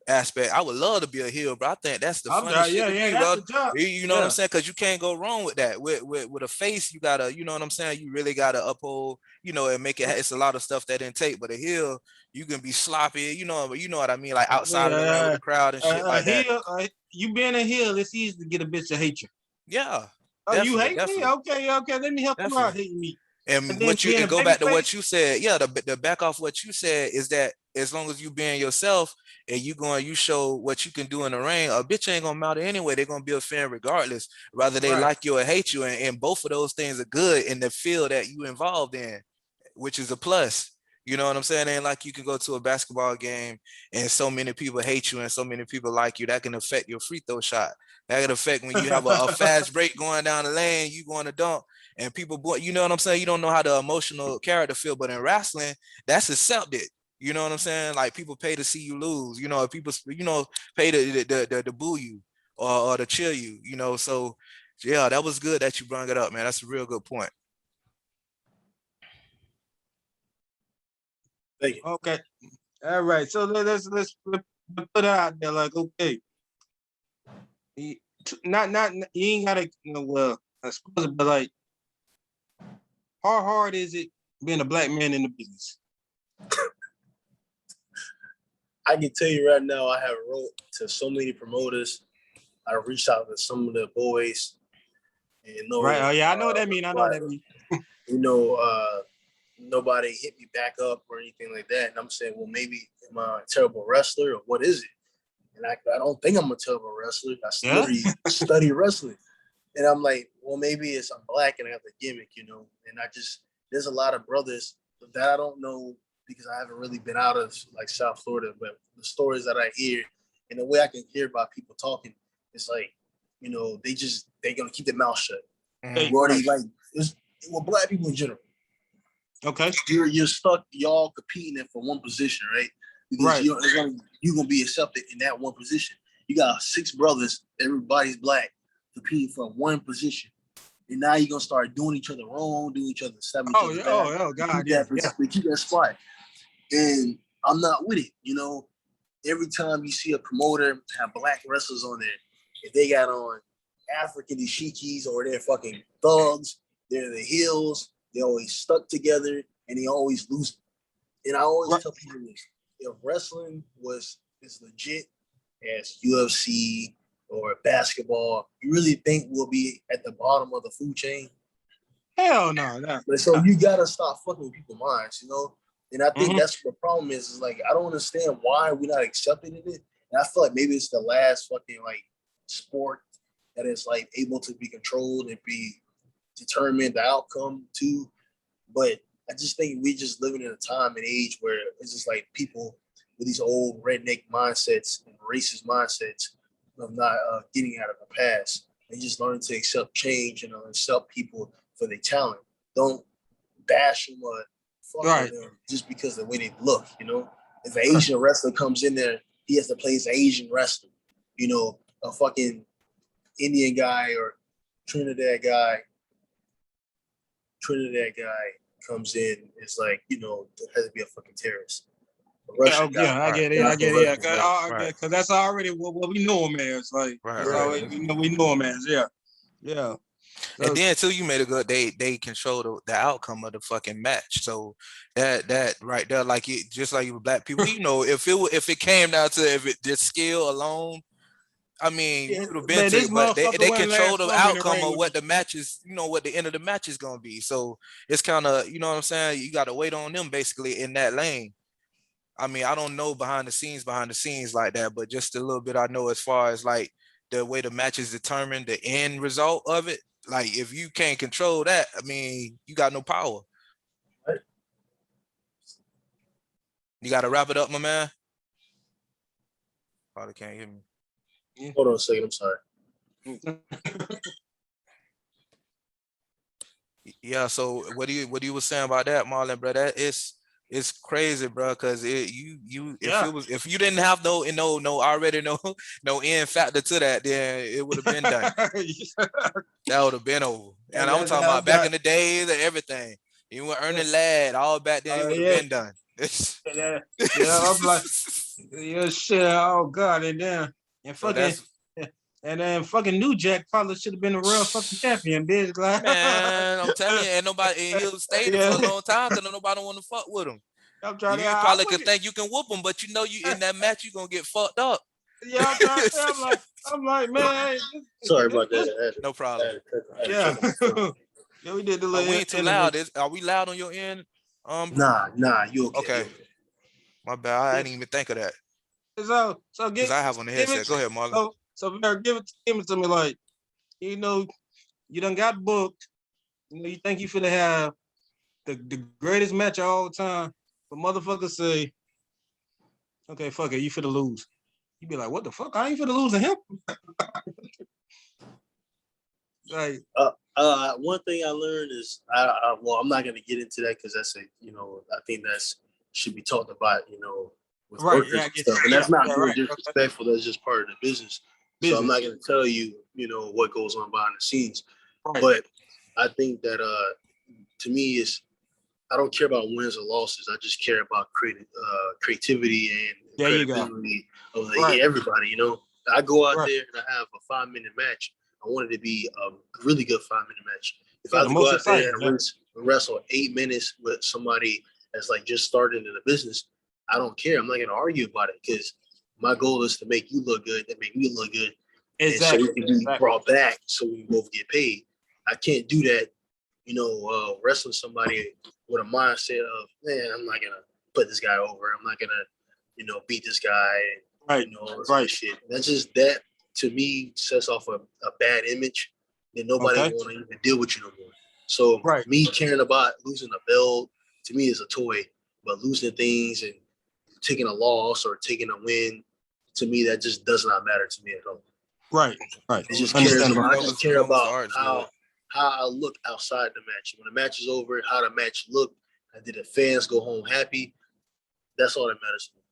aspect. I would love to be a heel, bro. I think that's the funnest shit to be, bro. You know what I'm saying? Because you can't go wrong with that. With a face, you gotta, you know what I'm saying? You really gotta uphold, you know, and make it. It's a lot of stuff that didn't take, but a heel, you can be sloppy, you know what I mean, like outside of the ring with the crowd and shit like that. You being a heel, it's easy to get a bitch to hate you. Yeah. You hate me? Okay. Let me help you out hating me. And what you go back to what you said, the back off what you said is that as long as you being yourself and you show what you can do in the ring, a bitch ain't gonna matter anyway. They're gonna be a fan regardless, whether they like you or hate you. And both of those things are good in the field that you involved in, which is a plus. You know what I'm saying? And like you can go to a basketball game and so many people hate you and so many people like you, that can affect your free throw shot. That can affect when you have a fast break going down the lane, you going to dunk. And people, you know what I'm saying? You don't know how the emotional character feel, but in wrestling, that's accepted. You know what I'm saying? Like people pay to see you lose. You know, people, you know, pay to boo you or to cheer you. You know, so yeah, that was good that you brought it up, man. That's a real good point. Thank you. Okay, all right. So let's put it out there. Like, okay, not you ain't gotta, you know, well, I suppose, but like, how hard is it being a black man in the business? I can tell you right now, I have wrote to so many promoters. I reached out to some of the boys. And right. Oh yeah, I know what that mean. You know, nobody hit me back up or anything like that. And I'm saying, well, maybe am I a terrible wrestler or what is it? And I don't think I'm a terrible wrestler. I study wrestling. And I'm like, well, maybe it's I'm black and I have the gimmick, you know. And there's a lot of brothers that I don't know because I haven't really been out of like South Florida, but the stories that I hear and the way I can hear about people talking, it's like you know, they're gonna keep their mouth shut. Mhm. Where they like well, black people in general. Okay. You're stuck, y'all competing for one position, right? Because you're gonna be accepted in that one position. You got 6 brothers, everybody's black, competing for one position. And now you're gonna start doing each other wrong, doing each other stabbing each other back. Oh God, yeah. They keep that spot. And I'm not with it, you know. Every time you see a promoter have black wrestlers on there, if they got on African dashikis or they're fucking thugs, they're the heels, they always stuck together and they always lose. And I always tell people this: if wrestling is legit as UFC or basketball, you really think we'll be at the bottom of the food chain? Hell no. But so you gotta stop fucking with people's minds, you know. And I think that's what the problem is like I don't understand why we're not accepting it. And I feel like maybe it's the last fucking like sport that is like able to be controlled and be determined the outcome too. But I just think we just living in a time and age where it's just like people with these old redneck mindsets and racist mindsets of not getting out of the past. They just learn to accept change and accept people for their talent. Don't bash them or fuck with them just because of the way they look, you know? If an Asian wrestler comes in there, he has to play as an Asian wrestler. You know, a fucking Indian guy or Trinidad guy comes in, it's like, you know, it has to be a fucking terrorist. I get it. Because that's already what we know him as. Like, we know him as. Yeah. So, and then too, you made a good. They control the outcome of the fucking match. So that right there, like it, just like with black people, you know, if it came down to if it just skill alone, I mean, you would have been to it, but they control the outcome of what the match is, you know, what the end of the match is gonna be. So it's kind of, you know what I'm saying? You got to wait on them basically in that lane. I mean, I don't know behind the scenes like that, but just a little bit I know as far as like the way the match is determined, the end result of it. Like if you can't control that, I mean, you got no power. You got to wrap it up, my man. Probably can't hear me. Hold on a second. I'm sorry. Yeah. So what do you was saying about that, Marlon, bro? That it's crazy, bro. Because if you didn't have no end factor to that, then it would have been done. That would have been over. And I'm talking about back in the days and everything. You were earning lad all back then. It would have been done. I'm like, shit. Oh God, and fucking. And then fucking New Jack probably should have been a real fucking champion, bitch. Man, I'm telling you, and he'll stay there for a long time because nobody want to fuck with him. You probably could think you can whoop him, but you know you in that match you're gonna get fucked up. Yeah, I'm trying to say, I'm like, man. Sorry about that. No problem. Yeah. Yeah, we did the little. We ain't too loud. Are we loud on your end? Nah, you okay? Okay. My bad. I didn't even think of that. So because I have on the headset. Go ahead, Marlon. So give it to me, like, you know, you done got booked. You know, you think you finna have the greatest match of all time, but motherfuckers say, okay, fuck it, you finna lose. You be like, what the fuck? I ain't finna lose to him. Like, one thing I learned is, I'm not gonna get into that because that's I think that's should be talked about, with workers and stuff, and that's not being disrespectful. That's just part of the business. So I'm not going to tell you, what goes on behind the scenes. Right. But I think that to me I don't care about wins or losses. I just care about creativity and credibility of everybody. I go out there and I have a 5-minute match. I want it to be a really good 5-minute match. If I have to go out there and wrestle 8 minutes with somebody that's like just started in the business, I don't care. I'm not going to argue about it because my goal is to make you look good and make me look good. Exactly. And so we can be brought back so we can both get paid. I can't do that, wrestling somebody with a mindset of, man, I'm not going to put this guy over. I'm not going to, beat this guy. And, shit. That's just, that to me sets off a bad image. Then nobody want to even deal with you no more. So me caring about losing a belt to me is a toy, but losing things and taking a loss or taking a win, to me, that just does not matter to me at all. Right. It just Understandable. I just care about the art's how I look outside the match. When the match is over, how the match looked, and did the fans go home happy? That's all that matters to me.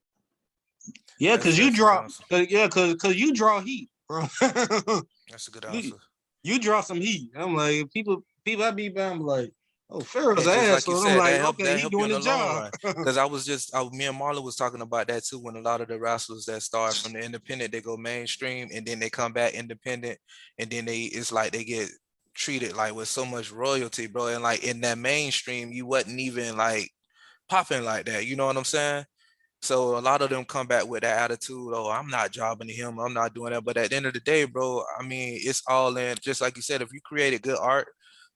Yeah, because you draw. Because you draw heat, bro. That's a good answer. You draw some heat. I'm like, people I be by, I'm like, oh, Pharaoh's And an just like you asshole. said, I'm like, that okay, he help you in doing the the long job. run. Because me and Marlon was talking about that too. When a lot of the wrestlers that start from the independent, they go mainstream, and then they come back independent, and then it's like they get treated like with so much royalty, bro. And like in that mainstream, you wasn't even like popping like that. You know what I'm saying? So a lot of them come back with that attitude, oh, I'm not jobbing to him, I'm not doing that. But at the end of the day, bro, I mean, it's all in, just like you said, if you created good art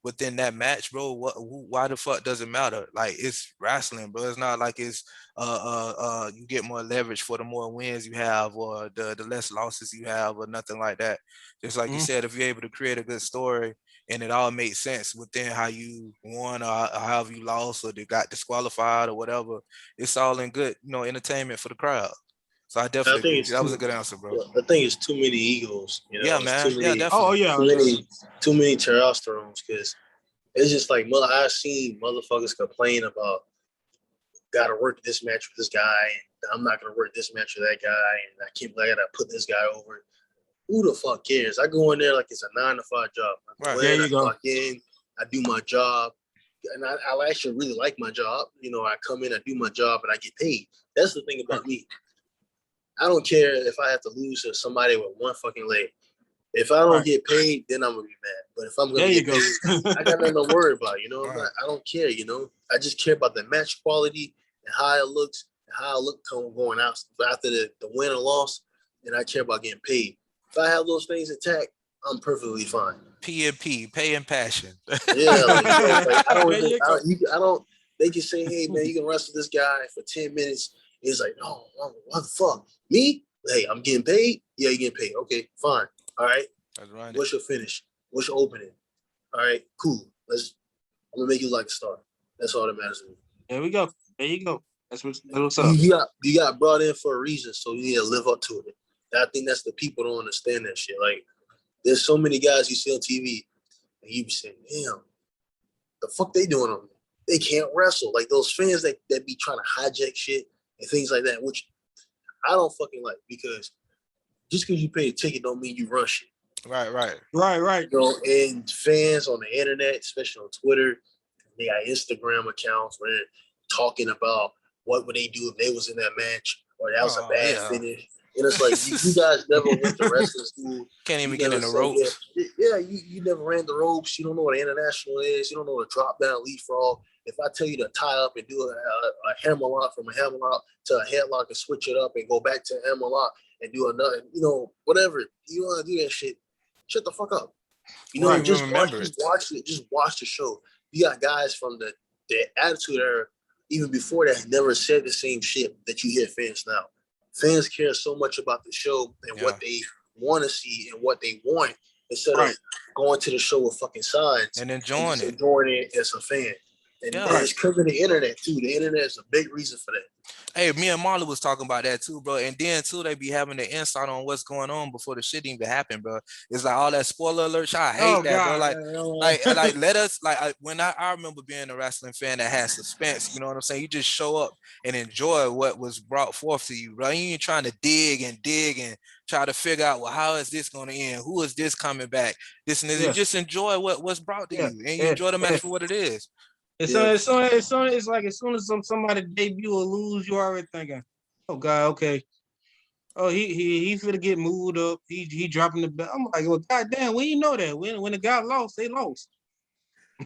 within that match, bro, why the fuck does it matter? Like, it's wrestling, bro. It's not like it's you get more leverage for the more wins you have, or the less losses you have, or nothing like that. Just like you said, if you're able to create a good story and it all makes sense within how you won, or however you lost, or they got disqualified or whatever, it's all in good, entertainment for the crowd. So I definitely agree with you. That was a good answer, bro. I think it's too many egos. Yeah, it's man. too many. Oh Definitely. yeah. Too many testosterones. Because it's just like I've seen motherfuckers complain about gotta work this match with this guy, and I'm not gonna work this match with that guy, and I gotta put this guy over. Who the fuck cares? I go in there like it's a 9-to-5 job. I go in, I clock in, I do my job, and I actually really like my job. I come in, I do my job, and I get paid. That's the thing about me. I don't care if I have to lose to somebody with one fucking leg. If I don't get paid, then I'm gonna be mad. But if I'm gonna get paid, I got nothing to worry about. I don't care. I just care about the match quality and how it looks and how it look going out after the win or loss, and I care about getting paid. If I have those things intact, I'm perfectly fine. P&P, pay and passion. Yeah, I don't. They can say, hey man, you can wrestle this guy for 10 minutes. It's like, no, what the fuck? Me? Hey, I'm getting paid. Yeah, you getting paid. Okay, fine. All right. That's right. What's your finish? What's your opening? All right, cool. I'm gonna make you like a star. That's all that matters to me. There we go. There you go. That's what's up. You got brought in for a reason, so you need to live up to it. I think that's the people don't understand that shit. Like, there's so many guys you see on TV, and you be saying, damn, the fuck they doing on me? They can't wrestle. Like those fans that be trying to hijack shit and things like that, which I don't fucking like, because just because you pay a ticket don't mean you run shit. Right. And fans on the internet, especially on Twitter, they got Instagram accounts where they're talking about what would they do if they was in that match, or that was a bad finish. And it's like, you guys never went to wrestling school. Can't even get in the ropes. Yeah, you never ran the ropes. You don't know what an international is. You don't know what a drop down lead frog. If I tell you to tie up and do a hammerlock from a hammerlock to a headlock and switch it up and go back to a hammerlock and do another, whatever. You want to do that shit, shut the fuck up. Just watch the show. You got guys from the Attitude Era, even before that, never said the same shit that you hear fans now. Fans care so much about the show and what they want to see and what they want, instead of going to the show with fucking signs and enjoying it as a fan. And it's covering the internet too. The internet is a big reason for that. Hey, me and Marlon was talking about that too, bro. And then too, they be having the insight on what's going on before the shit even happen, bro. It's like all that spoiler alert. I hate that, bro. Like let us, when I remember being a wrestling fan that has suspense. You know what I'm saying? You just show up and enjoy what was brought forth to you, bro. You ain't trying to dig and try to figure out, well, how is this going to end? Who is this coming back? This and this. You just enjoy what's brought to you, and you enjoy the match for what it is. As soon as somebody debut or lose, you already thinking, oh God, okay. Oh, he finna get moved up. He dropping the belt. I'm like, well, goddamn, we didn't know that. When the guy lost, they lost.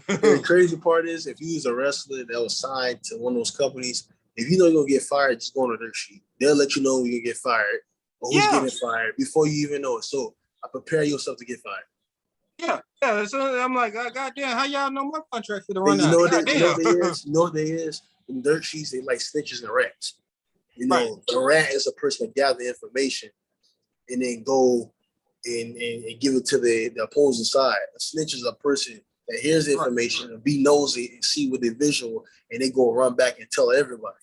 The crazy part is, if you was a wrestler that was signed to one of those companies, if you know you're gonna get fired, just go on their sheet. They'll let you know when you get fired or who's getting fired before you even know it. So prepare yourself to get fired. Yeah. So I'm like, goddamn, how y'all know my contract for the run out? You know what they is? In dirt sheets, they like snitches and rats. The rat is a person that gather information and then go and give it to the opposing side. A snitch is a person that hears the information and be nosy and see with their visual, and they go run back and tell everybody.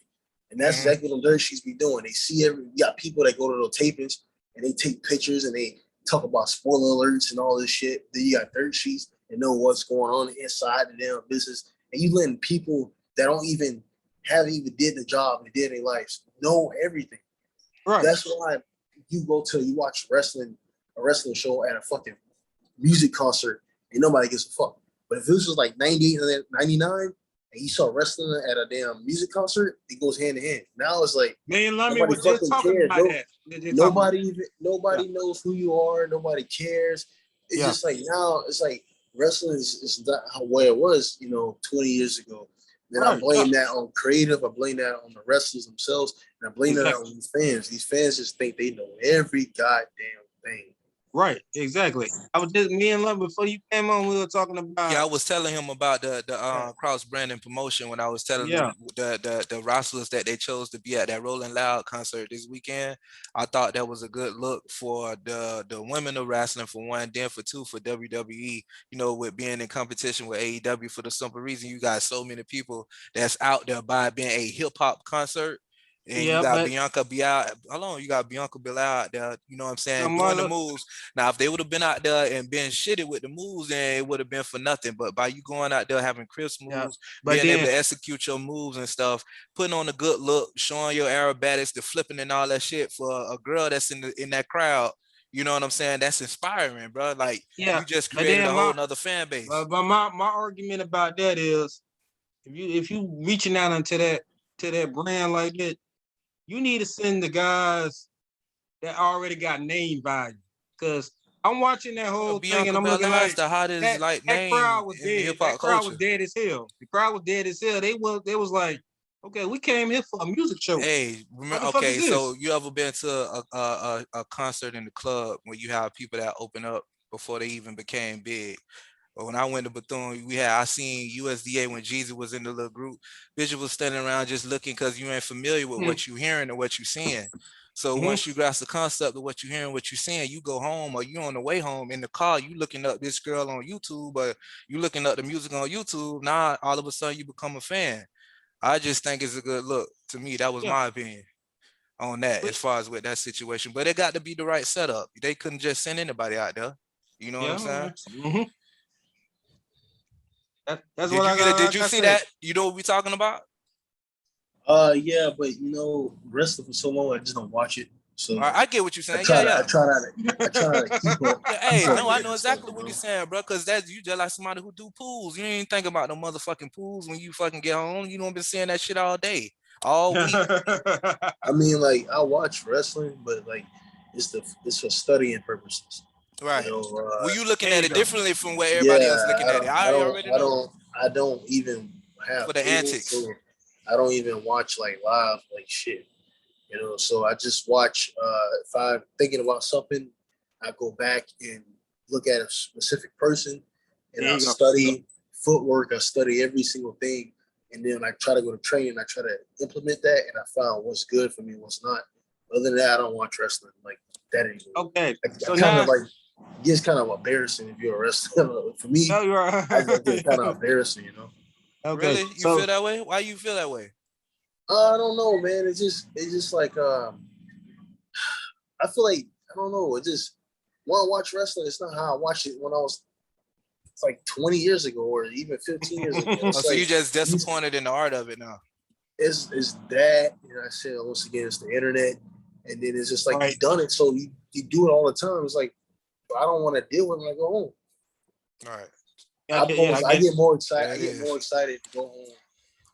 And that's exactly what them dirt sheets be doing. They see you got people that go to those tapings and they take pictures and they talk about spoiler alerts and all this shit. Then you got dirt sheets and know what's going on inside the damn business. And you letting people that don't even haven't even did the job and did their lives know everything. Right. That's why you watch a wrestling show at a fucking music concert and nobody gives a fuck. But if this was like 98 and 99 and you saw wrestling at a damn music concert, it goes hand in hand. Now it's like me and Lummy was just talking about that. Nobody knows who you are. Nobody cares. It's just like now it's like wrestling is not how way it was, 20 years ago. Then I blame that on creative. I blame that on the wrestlers themselves, and I blame that on these fans. These fans just think they know every goddamn thing. Right, exactly. I was just me and Love before you came on. We were talking about. Yeah, I was telling him about the cross branding promotion when I was telling him the wrestlers that they chose to be at that Rolling Loud concert this weekend. I thought that was a good look for the women of wrestling for one, then for two for WWE. With being in competition with AEW for the simple reason you got so many people that's out there by being a hip hop concert. And you got Bianca Belair. How long you got Bianca Belair out there? You know what I'm saying? Doing the moves. Now, if they would have been out there and been shitty with the moves, then it would have been for nothing. But by you going out there having crisp moves, being able to execute your moves and stuff, putting on a good look, showing your aerobatics, the flipping and all that shit for a girl that's in that crowd. You know what I'm saying? That's inspiring, bro. Like you just created a whole nother fan base. But my argument about that is, if you reaching out into that brand like that, you need to send the guys that already got name value. Because I'm watching that whole thing and I'm looking like the hottest that crowd was dead. That crowd was dead as hell. The crowd was dead as hell. They was like, okay, we came here for a music show. Hey, remember? Okay, so you ever been to a concert in the club where you have people that open up before they even became big? But when I went to Bethune, I seen USDA when Jeezy was in the little group. Bitches was standing around just looking because you ain't familiar with what you hearing or what you seeing. So once you grasp the concept of what you hearing, what you seeing, you go home or you on the way home in the car, you looking up this girl on YouTube or you looking up the music on YouTube. Now all of a sudden you become a fan. I just think it's a good look. To me, that was my opinion on that as far as with that situation. But it got to be the right setup. They couldn't just send anybody out there. You know what I'm saying? Mm-hmm. That's what I got. Did you see that? You know what we talking about? Yeah, but wrestling for so long, I just don't watch it. So I get what you're saying. I try to keep up. Hey, no, I know exactly what you're saying, bro. Because that's you just like somebody who do pools. You ain't think about no motherfucking pools when you fucking get home. You don't been seeing that shit all day, all week. I mean, like I watch wrestling, but like it's for studying purposes. Right. Were you looking at it differently from where everybody else looking at it? I don't even have for the antics. So I don't even watch like live like shit. So I just watch. If I'm thinking about something, I go back and look at a specific person, and I study footwork. I study every single thing, and then I try to go to training. I try to implement that, and I found what's good for me, what's not. Other than that, I don't watch wrestling like that anymore. Okay, so kind of like. It gets kind of embarrassing if you're a wrestler. For me, I get kind of embarrassing, Okay. Really? You feel that way? Why you feel that way? I don't know, man. It's just like I feel like I don't know. It just want to watch wrestling. It's not how I watched it when I was like 20 years ago or even 15 years ago. So you just disappointed in the art of it now? It's that, I said once again, it's the internet, and then it's just like you've done it, so you do it all the time. It's like I don't want to deal with it when I go home. All right. I get more excited. I get more excited to go home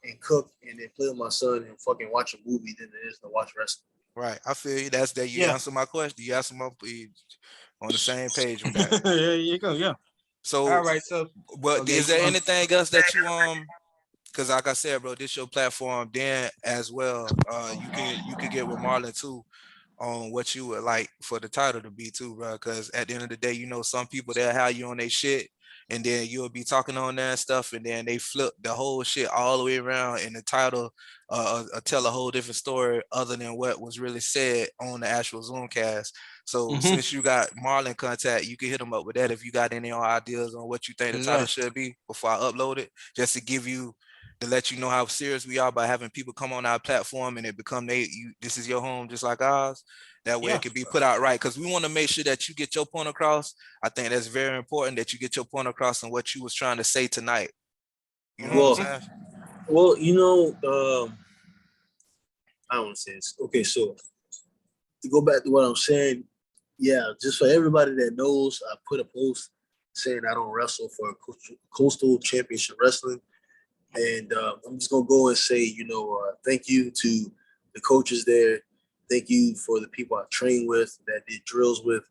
and cook and then play with my son and fucking watch a movie than it is to watch wrestling. Right. I feel you. That's that. You answer my question. You answer my on the same page with that. There you go. Yeah. So all right. So, but is there anything else that you because like I said, bro, this your platform. Then as well, you can get with Marlon too. On what you would like for the title to be too, bro. Because at the end of the day, some people they'll have you on their shit, and then you'll be talking on that stuff, and then they flip the whole shit all the way around, and the title tell a whole different story other than what was really said on the actual Zoomcast. So since you got Marlon contact, you can hit him up with that if you got any ideas on what you think the title should be before I upload it, just to give you to let you know how serious we are by having people come on our platform and it become this is your home just like ours. That way it can be put out right, because we want to make sure that you get your point across. I think that's very important that you get your point across on what you was trying to say tonight. You know what I'm saying? Well, you know, I don't want to say this. Okay, so to go back to what I'm saying, yeah, just for everybody that knows, I put a post saying I don't wrestle for Coastal Championship Wrestling. And I'm just going to go and say, you know, thank you to the coaches there. Thank you for the people I trained with, that did drills with.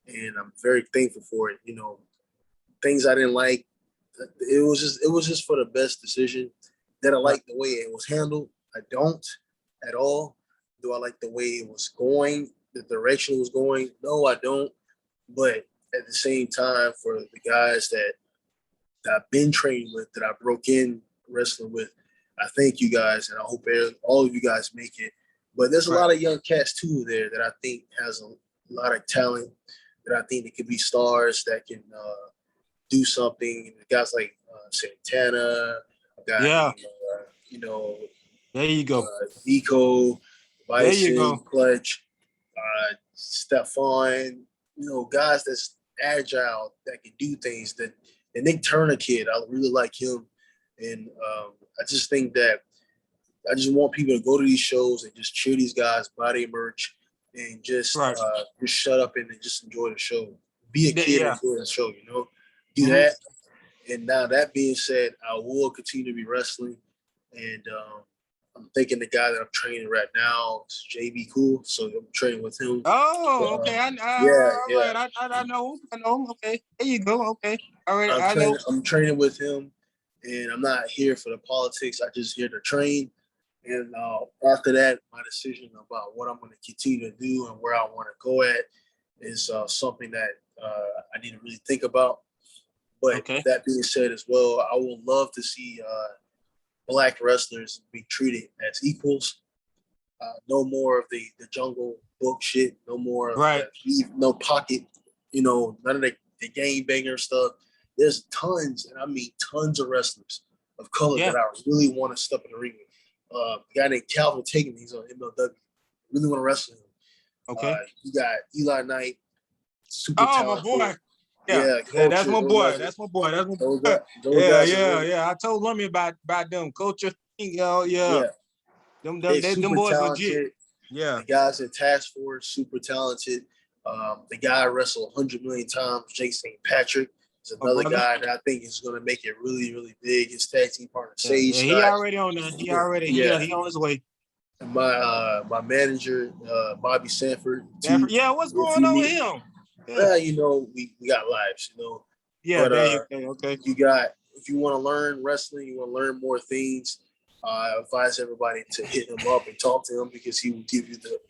And I'm very thankful for it. You know, things I didn't like, it was just for the best decision. That I like the way it was handled. I don't at all. Do I like the way it was going, the direction it was going? No, I don't. But at the same time, for the guys that I've been training with, that I broke in wrestling with, I thank you guys, and I hope all of you guys make it. But there's a lot of young cats too there that I think has a lot of talent, that I think that could be stars, that can do something. Guys like Santana, you know, there you go, Nico, there you Bison, go, Clutch, Stefan, you know, guys that's agile, that can do things. That and Nick Turner kid, I really like him, and I just think that I just want people to go to these shows and just cheer these guys, buy their merch, and just shut up and just enjoy the show. Be a kid and enjoy the show, you know. Do that. And now that being said, I will continue to be wrestling, and I'm thinking the guy that I'm training right now is JB Cool, so I'm training with him. Oh, okay. I know. Okay, there you go. Okay, all right. I'm training with him, and I'm not here for the politics. I just here to train. And after that, my decision about what I'm going to continue to do and where I want to go at is something that I need to really think about. But that being said as well, I would love to see Black wrestlers be treated as equals. No more of the jungle book shit. No more of no pocket, you know, none of the game banger stuff. There's tons, and I mean tons of wrestlers of color that I really want to step in the ring with. A guy named Calvin Tatum, he's on MLW. Really want to wrestle him. Okay. You got Eli Knight, super talented. My boy. Yeah, that's my boy. That's my boy. I told Lummy about them, Culture. Them boys talented. Legit. Yeah. The guys in Task Force, super talented. The guy wrestled 100 million times, Jake St. Patrick. Is another guy that I think is going to make it really, really big. His tag team partner, Sage. He already on there. He on his way. And my manager, Bobby Sanford. Yeah, what's going on with him? Yeah, you know, we got lives, you know. Yeah, but, okay. You got, if you want to learn wrestling, you want to learn more things, I advise everybody to hit him up and talk to him, because he will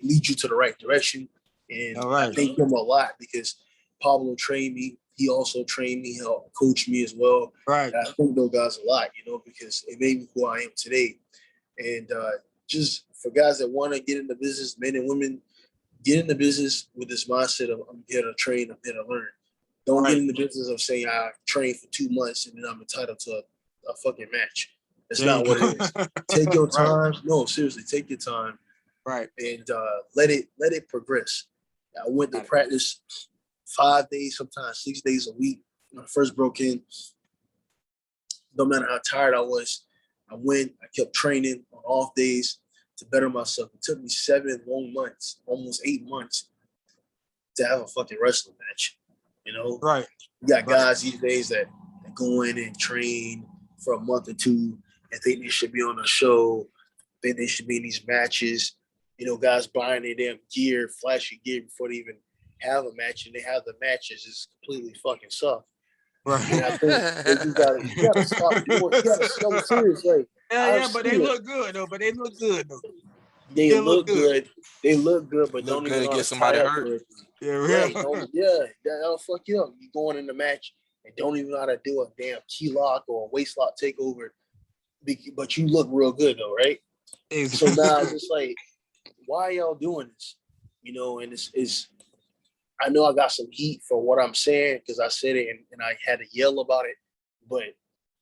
lead you to the right direction. And I thank him a lot, because Pablo trained me. He also trained me, helped coach me as well. Right. And I thank those guys a lot, you know, because it made me who I am today. And just for guys that want to get into business, men and women, get in the business with this mindset of I'm here to train, I'm here to learn. Don't get in the business of saying I trained for 2 months and then I'm entitled to a fucking match. That's not what it is. Take your time. No, seriously, take your time. Right. And let it progress. I went to practice 5 days, sometimes 6 days a week. When I first broke in, no matter how tired I was, I kept training on off days to better myself. It took me 7 long months, almost 8 months, to have a fucking wrestling match. You know? Right. You got guys these days that go in and train for a month or two and think they should be on a show, think they should be in these matches. You know, guys buying their damn gear, flashy gear before they even have a match, and they have the matches is completely fucking suck. Right. And I think you gotta stop doing. You gotta sell serious. Like, but they look good though. They look good. They look good, but look don't even get somebody hurt. That'll fuck you up. You going in the match and don't even know how to do a damn key lock or a waist lock takeover, but you look real good though, right? So now it's just like, why are y'all doing this? You know, and it's I know I got some heat for what I'm saying, because I said it and I had to yell about it, but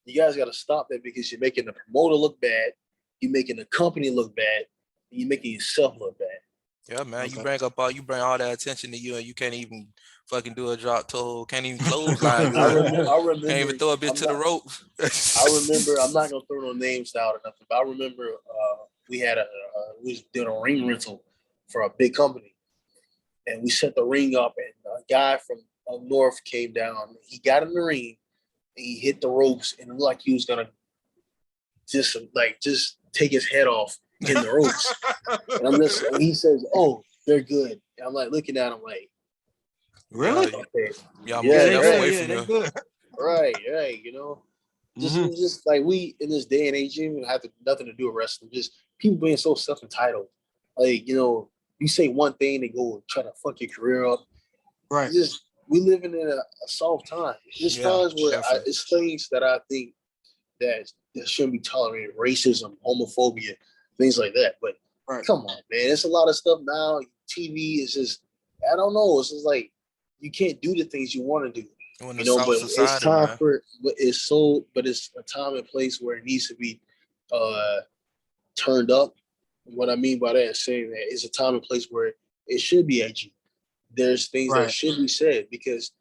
You guys got to stop that because you're making the promoter look bad, you're making the company look bad, and you're making yourself look bad. Yeah, man. Okay. You bring all that attention to you, and you can't even fucking do a drop toe, can't even clothesline I good. remember. Can't even throw a bit to the ropes. I remember. I'm not gonna throw no names out or nothing, but I remember we was doing a ring rental for a big company, and we set the ring up, and a guy from up north came down. He got in the ring, and he hit the ropes, and it looked like he was gonna just take his head off in the ropes. And he says, "Oh, they're good." And I'm like looking at him like, Really? okay, Y'all yeah, moving right, away from they're you. good. right, you know. Just like we in this day and age, you even have nothing to do with wrestling. Just people being so self entitled. Like you say one thing, they go try to fuck your career up. Right. We living in a soft time. There's times where it's things that I think that shouldn't be tolerated: racism, homophobia, things like that. But come on, man, it's a lot of stuff now. TV is just, I don't know. It's just like you can't do the things you want to do. But It's time for but it's a time and place where it needs to be turned up. What I mean by that is saying that it's a time and place where it should be edgy. There's things that should be said because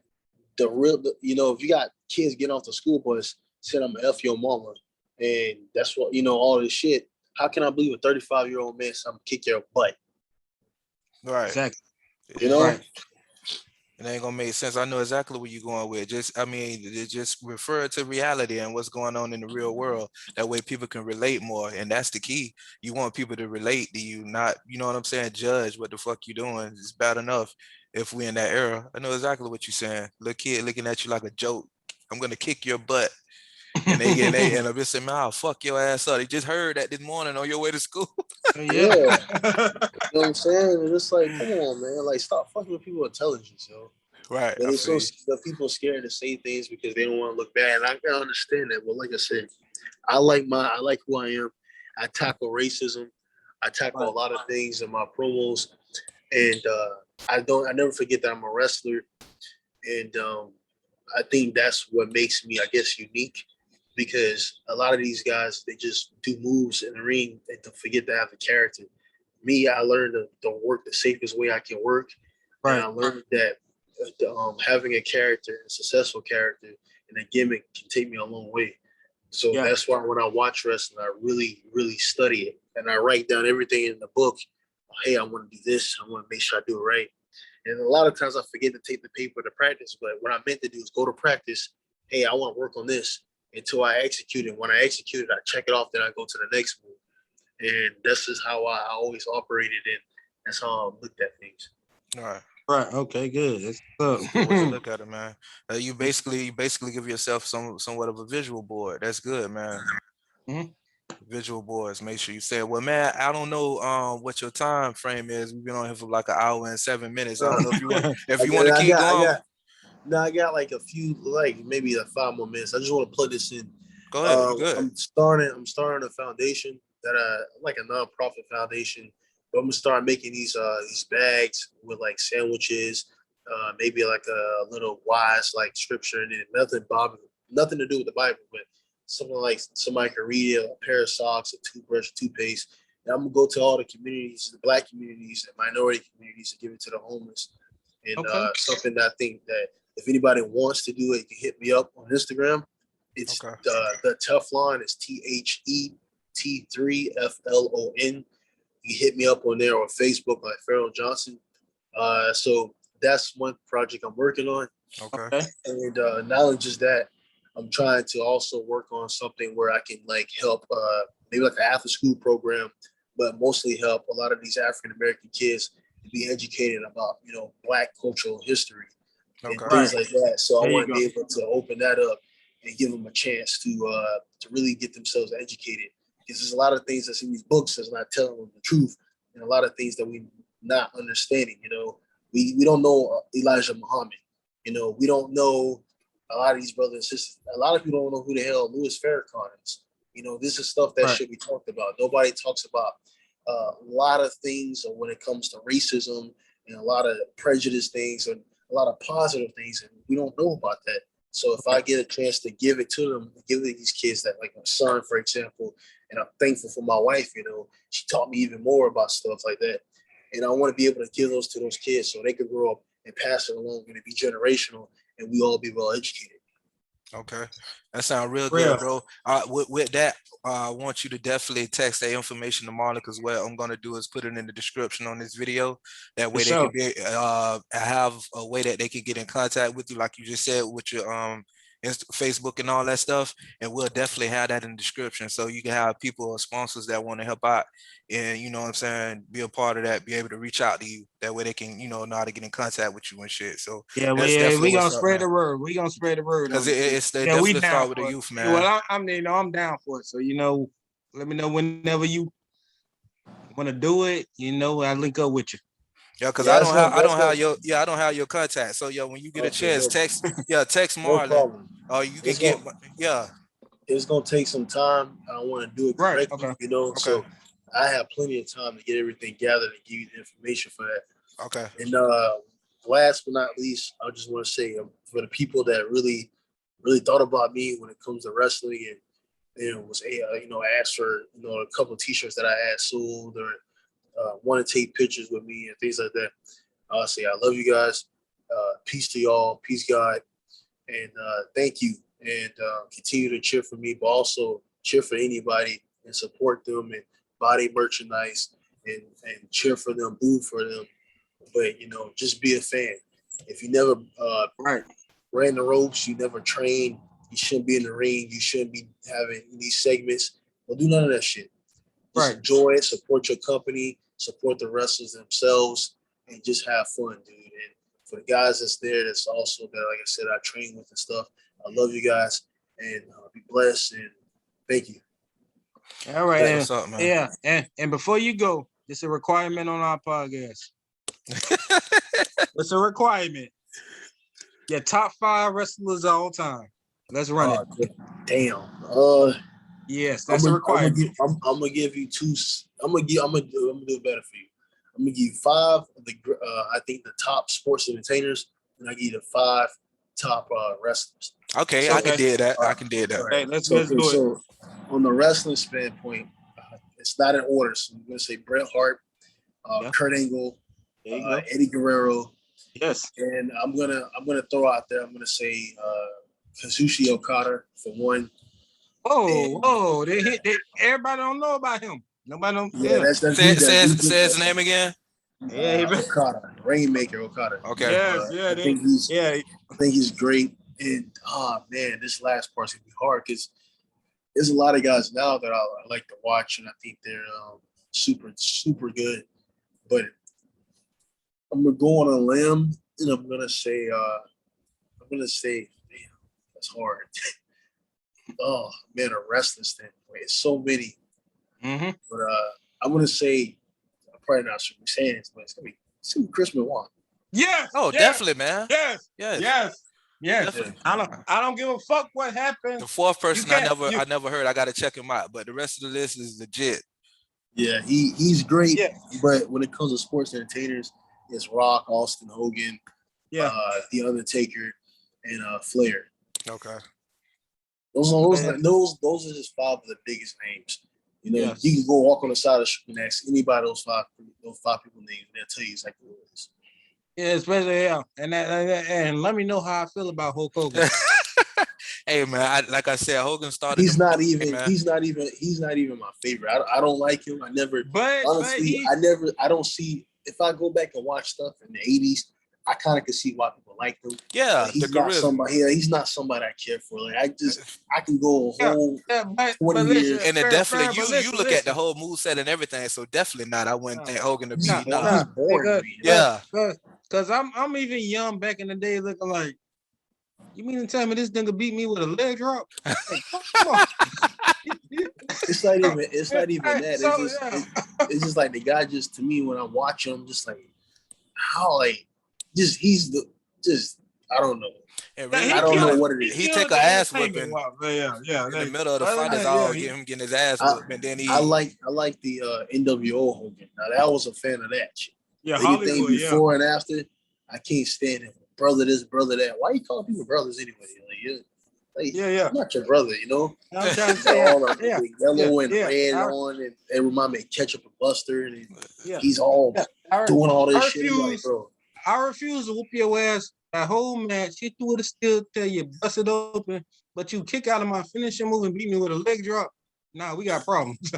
if you got kids getting off the school bus saying I'm gonna F your mama, and that's what all this shit. How can I believe a 35-year-old man said I'm gonna kick your butt? Right. Exactly. Right. It ain't gonna make sense. I know exactly where you're going with. Just refer to reality and what's going on in the real world. That way people can relate more. And that's the key. You want people to relate to you, not, you know what I'm saying, judge what the fuck you doing. It's bad enough if we in that era. I know exactly what you're saying. Little kid looking at you like a joke. I'm gonna kick your butt. And and I'm just saying, man, I'll fuck your ass up. They just heard that this morning on your way to school. Yeah. You know what I'm saying? And it's like, come on, man. Like, stop fucking with people's intelligence, yo. Right. But it's the people scared to say things because they don't want to look bad. And I can understand that. But like I said, I like who I am. I tackle racism. I tackle a lot of things in my promos. And I never forget that I'm a wrestler. And I think that's what makes me, I guess, unique. Because a lot of these guys, they just do moves in the ring and to forget to have the character. Me, I learned to work the safest way I can work. And I learned that having a character, a successful character, and a gimmick can take me a long way. So that's why when I watch wrestling, I really, really study it. And I write down everything in the book. Hey, I want to do this. I want to make sure I do it right. And a lot of times I forget to take the paper to practice. But what I meant to do is go to practice. Hey, I want to work on this until I execute it. When I execute it, I check it off, then I go to the next move. And this is how I always operated, and that's how I looked at things. All right. Right. Okay. Good. That's Good way to look at it, man. You basically give yourself somewhat of a visual board. That's good, man. Mm-hmm. Visual boards. Make sure you say, well, man, I don't know what your time frame is. We've been on here for like an hour and 7 minutes. I don't know if you want to keep going. I got like a few, like maybe 5 more minutes. I just want to plug this in. Go ahead. Good. I'm starting a foundation that like a nonprofit foundation. But I'm gonna start making these bags with like sandwiches, maybe like a little wise like scripture in it. Nothing to do with the Bible, but something like somebody can read it, a pair of socks, a toothbrush, toothpaste. And I'm gonna go to all the communities, the Black communities and minority communities, and give it to the homeless. And something that I think that if anybody wants to do it, you can hit me up on Instagram. It's the Teflon is THET3FLON. You hit me up on there or Facebook like Pharaoh Johnson. So that's one project I'm working on. Okay. And not only just that, I'm trying to also work on something where I can like help maybe like an after school program, but mostly help a lot of these African American kids to be educated about Black cultural history and things like that. So I want to be able to open that up and give them a chance to really get themselves educated. Because there's a lot of things that's in these books that's not telling them the truth, and a lot of things that we not understanding. We don't know Elijah Muhammad. We don't know a lot of these brothers and sisters. A lot of people don't know who the hell Louis Farrakhan is. This is stuff that should be talked about. Nobody talks about a lot of things when it comes to racism and a lot of prejudice things and a lot of positive things, and we don't know about that. So if I get a chance to give it to them, give it to these kids that, like my son, for example, and I'm thankful for my wife, she taught me even more about stuff like that. And I want to be able to give those to those kids so they could grow up and pass it along and it be generational and we all be well educated. Okay, that sounds real good, bro. With that, I want you to definitely text that information to Marlon, because what I'm gonna do is put it in the description on this video. That way they can be have a way that they can get in contact with you, like you just said, with your Facebook and all that stuff. And we'll definitely have that in the description, so you can have people or sponsors that want to help out, and you know what I'm saying, be a part of that, be able to reach out to you. That way they can know how to get in contact with you and shit. So we gonna spread the word. We gonna spread the word because they definitely start with the youth, man. Well, I'm down for it. So let me know whenever you want to do it. I link up with you. Yeah, because I don't have your contact. So when you get a chance, text Marlon. No or you can get It's gonna take some time. I don't want to do it correctly, Okay. So I have plenty of time to get everything gathered and give you the information for that. Okay. And last but not least, I just want to say for the people that really thought about me when it comes to wrestling and was asked for a couple of t-shirts that I had sold or want to take pictures with me and things like that. I'll say I love you guys. Peace to y'all. Peace, God, and thank you. And continue to cheer for me, but also cheer for anybody and support them and buy their merchandise and cheer for them, boo for them. But just be a fan. If you never ran the ropes, you never trained, you shouldn't be in the ring, you shouldn't be having these segments. Well, do none of that shit. Just enjoy it, support your company, support the wrestlers themselves, and just have fun, dude. And for the guys that's there, that's also that, like I said, I train with and stuff. I love you guys, and be blessed, and thank you. All right, what's up, man? Yeah, and before you go, it's a requirement on our podcast. It's a requirement. Your top 5 wrestlers of all time. Let's run it. Damn. Yes, that's a requirement. I'm gonna give you 2. I'm gonna do it better for you. I'm gonna give you 5 of the I think the top sports entertainers, and I give you the 5 top wrestlers. Okay, I can do that. I can do that. Right. Let's do it. So on the wrestling standpoint, it's not in order. So I'm gonna say Bret Hart, Kurt Angle, Eddie Guerrero. Yes. And I'm gonna throw out there. I'm gonna say Kazushi Okada for 1. Everybody don't know about him. Nobody knows. Yeah, that's say his name again. Okada, Rainmaker Okada. Okay. I think he's great. And man, this last part's gonna be hard because there's a lot of guys now that I like to watch, and I think they're super, super good. But I'm gonna go on a limb, and I'm gonna say, damn, that's hard. Oh man, a wrestling standpoint, it's so many. Mm-hmm. But I'm gonna say, I'm probably not sure saying this, but it's gonna be Chris Benoit. Yes. Oh, yes, definitely, man. Yes. Definitely. I don't give a fuck what happened. The 4th person I never heard. I gotta check him out, but the rest of the list is legit. Yeah, he's great. Yeah. But when it comes to sports entertainers, it's Rock, Austin, Hogan, The Undertaker, and Flair. Okay. Those are just 5 of the biggest names. You can go walk on the side of the street and ask anybody those five people names, and they'll tell you exactly what it is. Yeah, especially and let me know how I feel about Hulk Hogan. Hey man, like I said, Hogan started. He's not even my favorite. I don't like him. I don't see. If I go back and watch stuff in the 80s, I kind of can see why people like him. Yeah, he's not somebody. Yeah, he's not somebody I care for. Like I can go a whole 20 years. And it definitely you look at the whole moveset and everything. So definitely not. I wouldn't think Hogan to be. He's boring. Because I'm even young back in the day, looking like. You mean to tell me this nigga beat me with a leg drop? Like, come on. It's not even that. It's just like the guy. Just to me, when I watch him, just like how I don't know. I don't know what it is. He take an ass whipping. In the middle of the fight is all getting his ass whipped, and then I like the NWO Hogan. Now that I was a fan of that shit. Yeah, anything before and after, I can't stand him. brother this, brother that. Why you calling people brothers anyway? Yeah. I'm not your brother, you know. I'm trying to say, all the yellow and yeah. red on, and they remind me of Ketchup and Buster, and Yeah. he's all doing all this shit. I'm like, bro, I refuse to whoop your ass that whole match. Hit you with a steel till you bust it open, but you kick out of my finishing move and beat me with a leg drop. Nah, we got problems.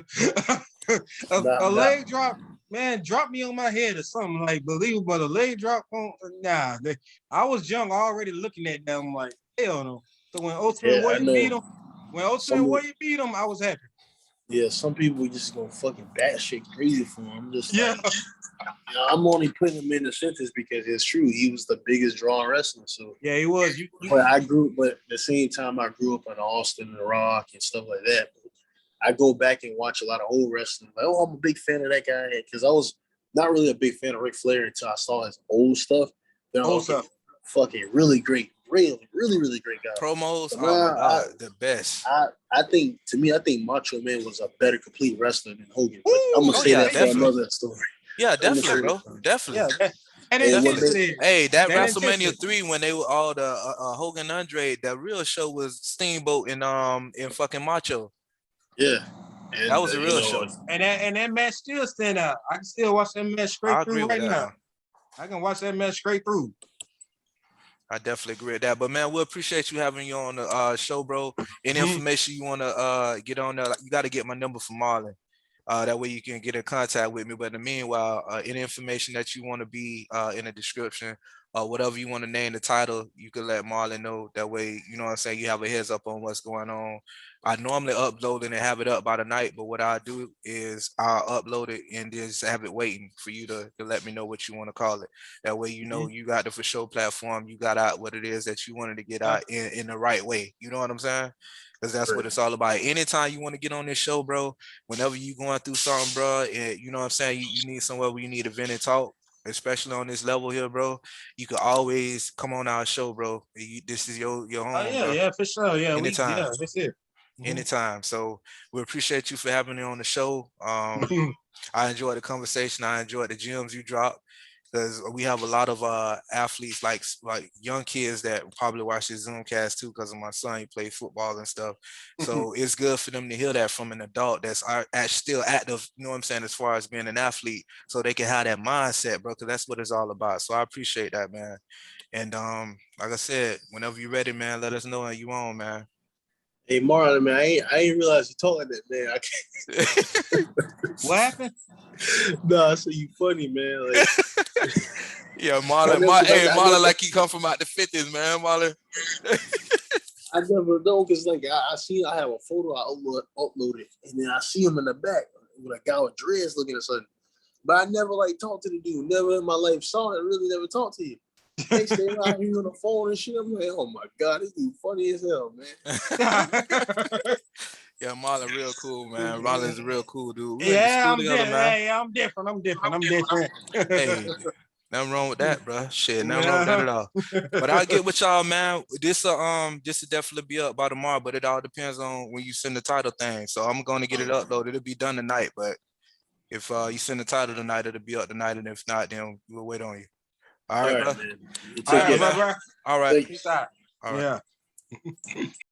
a leg drop, man, drop me on my head or something like believable. But a leg drop on I was young already looking at them like hell no. So when Ultimate Warrior beat him, I was happy. Yeah, some people just gonna fucking batshit crazy for him. I'm just like, I'm only putting him in the sentence because it's true. He was the biggest draw in wrestling. So yeah, he was. But at the same time, I grew up in Austin and Rock and stuff like that. I go back and watch a lot of old wrestling. Like, I'm a big fan of that guy because I was not really a big fan of Ric Flair until I saw his old stuff. Then fucking really great, really great guy. Promos, oh my God, the best. I think Macho Man was a better complete wrestler than Hogan. I'm gonna say that for another story. Yeah, definitely, bro. Definitely. Yeah, and that WrestleMania 3 when they were all the Hogan Andre, that real show was Steamboat and fucking Macho. Yeah. And, that was a real show. And that match still stand out. I can still watch that match straight through right now. I can watch that match straight through. I definitely agree with that. But man, we appreciate you having you on the show, bro. Any information you want to get on there, you got to get my number from Marlon. That way you can get in contact with me. But in the meanwhile, any information that you want to be in the description, whatever you want to name the title, you can let Marlon know. That way, you know what I'm saying, you have a heads up on what's going on. I normally upload it and have it up by the night, but what I do is I'll upload it and just have it waiting for you to let me know what you want to call it. That way, you know, you got the for show platform, you got out what it is that you wanted to get out in the right way. You know what I'm saying? Because that's what it's all about. Anytime you want to get on this show, bro, whenever you going through something, bro, and you know what I'm saying, you need somewhere where you need to vent and talk, especially on this level here, bro, you can always come on our show, bro. This is your home, bro. Yeah, for sure. Yeah, anytime. That's it. Anytime. So we appreciate you for having me on the show. I enjoyed the conversation. I enjoyed the gems you dropped, because we have a lot of athletes, like young kids that probably watch this Zoomcast too, because of my son. He plays football and stuff. So it's good for them to hear that from an adult that's still active, you know what I'm saying, as far as being an athlete, so they can have that mindset, bro, because that's what it's all about. So I appreciate that, man. And like I said, whenever you're ready, man, let us know and you on, man. Hey, Marlon, man, I ain't realize you talk like that, man. I can't. What happened? Nah, so you funny, man. Like, yeah, Marlon, like he come from out the 50s, man, Marlon. I never know, because like I have a photo I uploaded, and then I see him in the back with a guy with dreads looking at something. But I never like talked to the dude. Never in my life saw it. Really never talked to you. Next day out here on the phone and shit, I'm like, oh my God, this dude funny as hell, man. Yeah, Marlon real cool, man. Marlon's a real cool dude. I'm different. Hey, nothing wrong with that, bro. Shit, nothing wrong with that at all. But I'll get with y'all, man. This will definitely be up by tomorrow, but it all depends on when you send the title thing. So I'm gonna get it uploaded. It'll be done tonight, but if you send the title tonight, it'll be up tonight, and if not, then we'll wait on you. All right, bro. Man. All right, bro. All right. Peace out. All right. Yeah.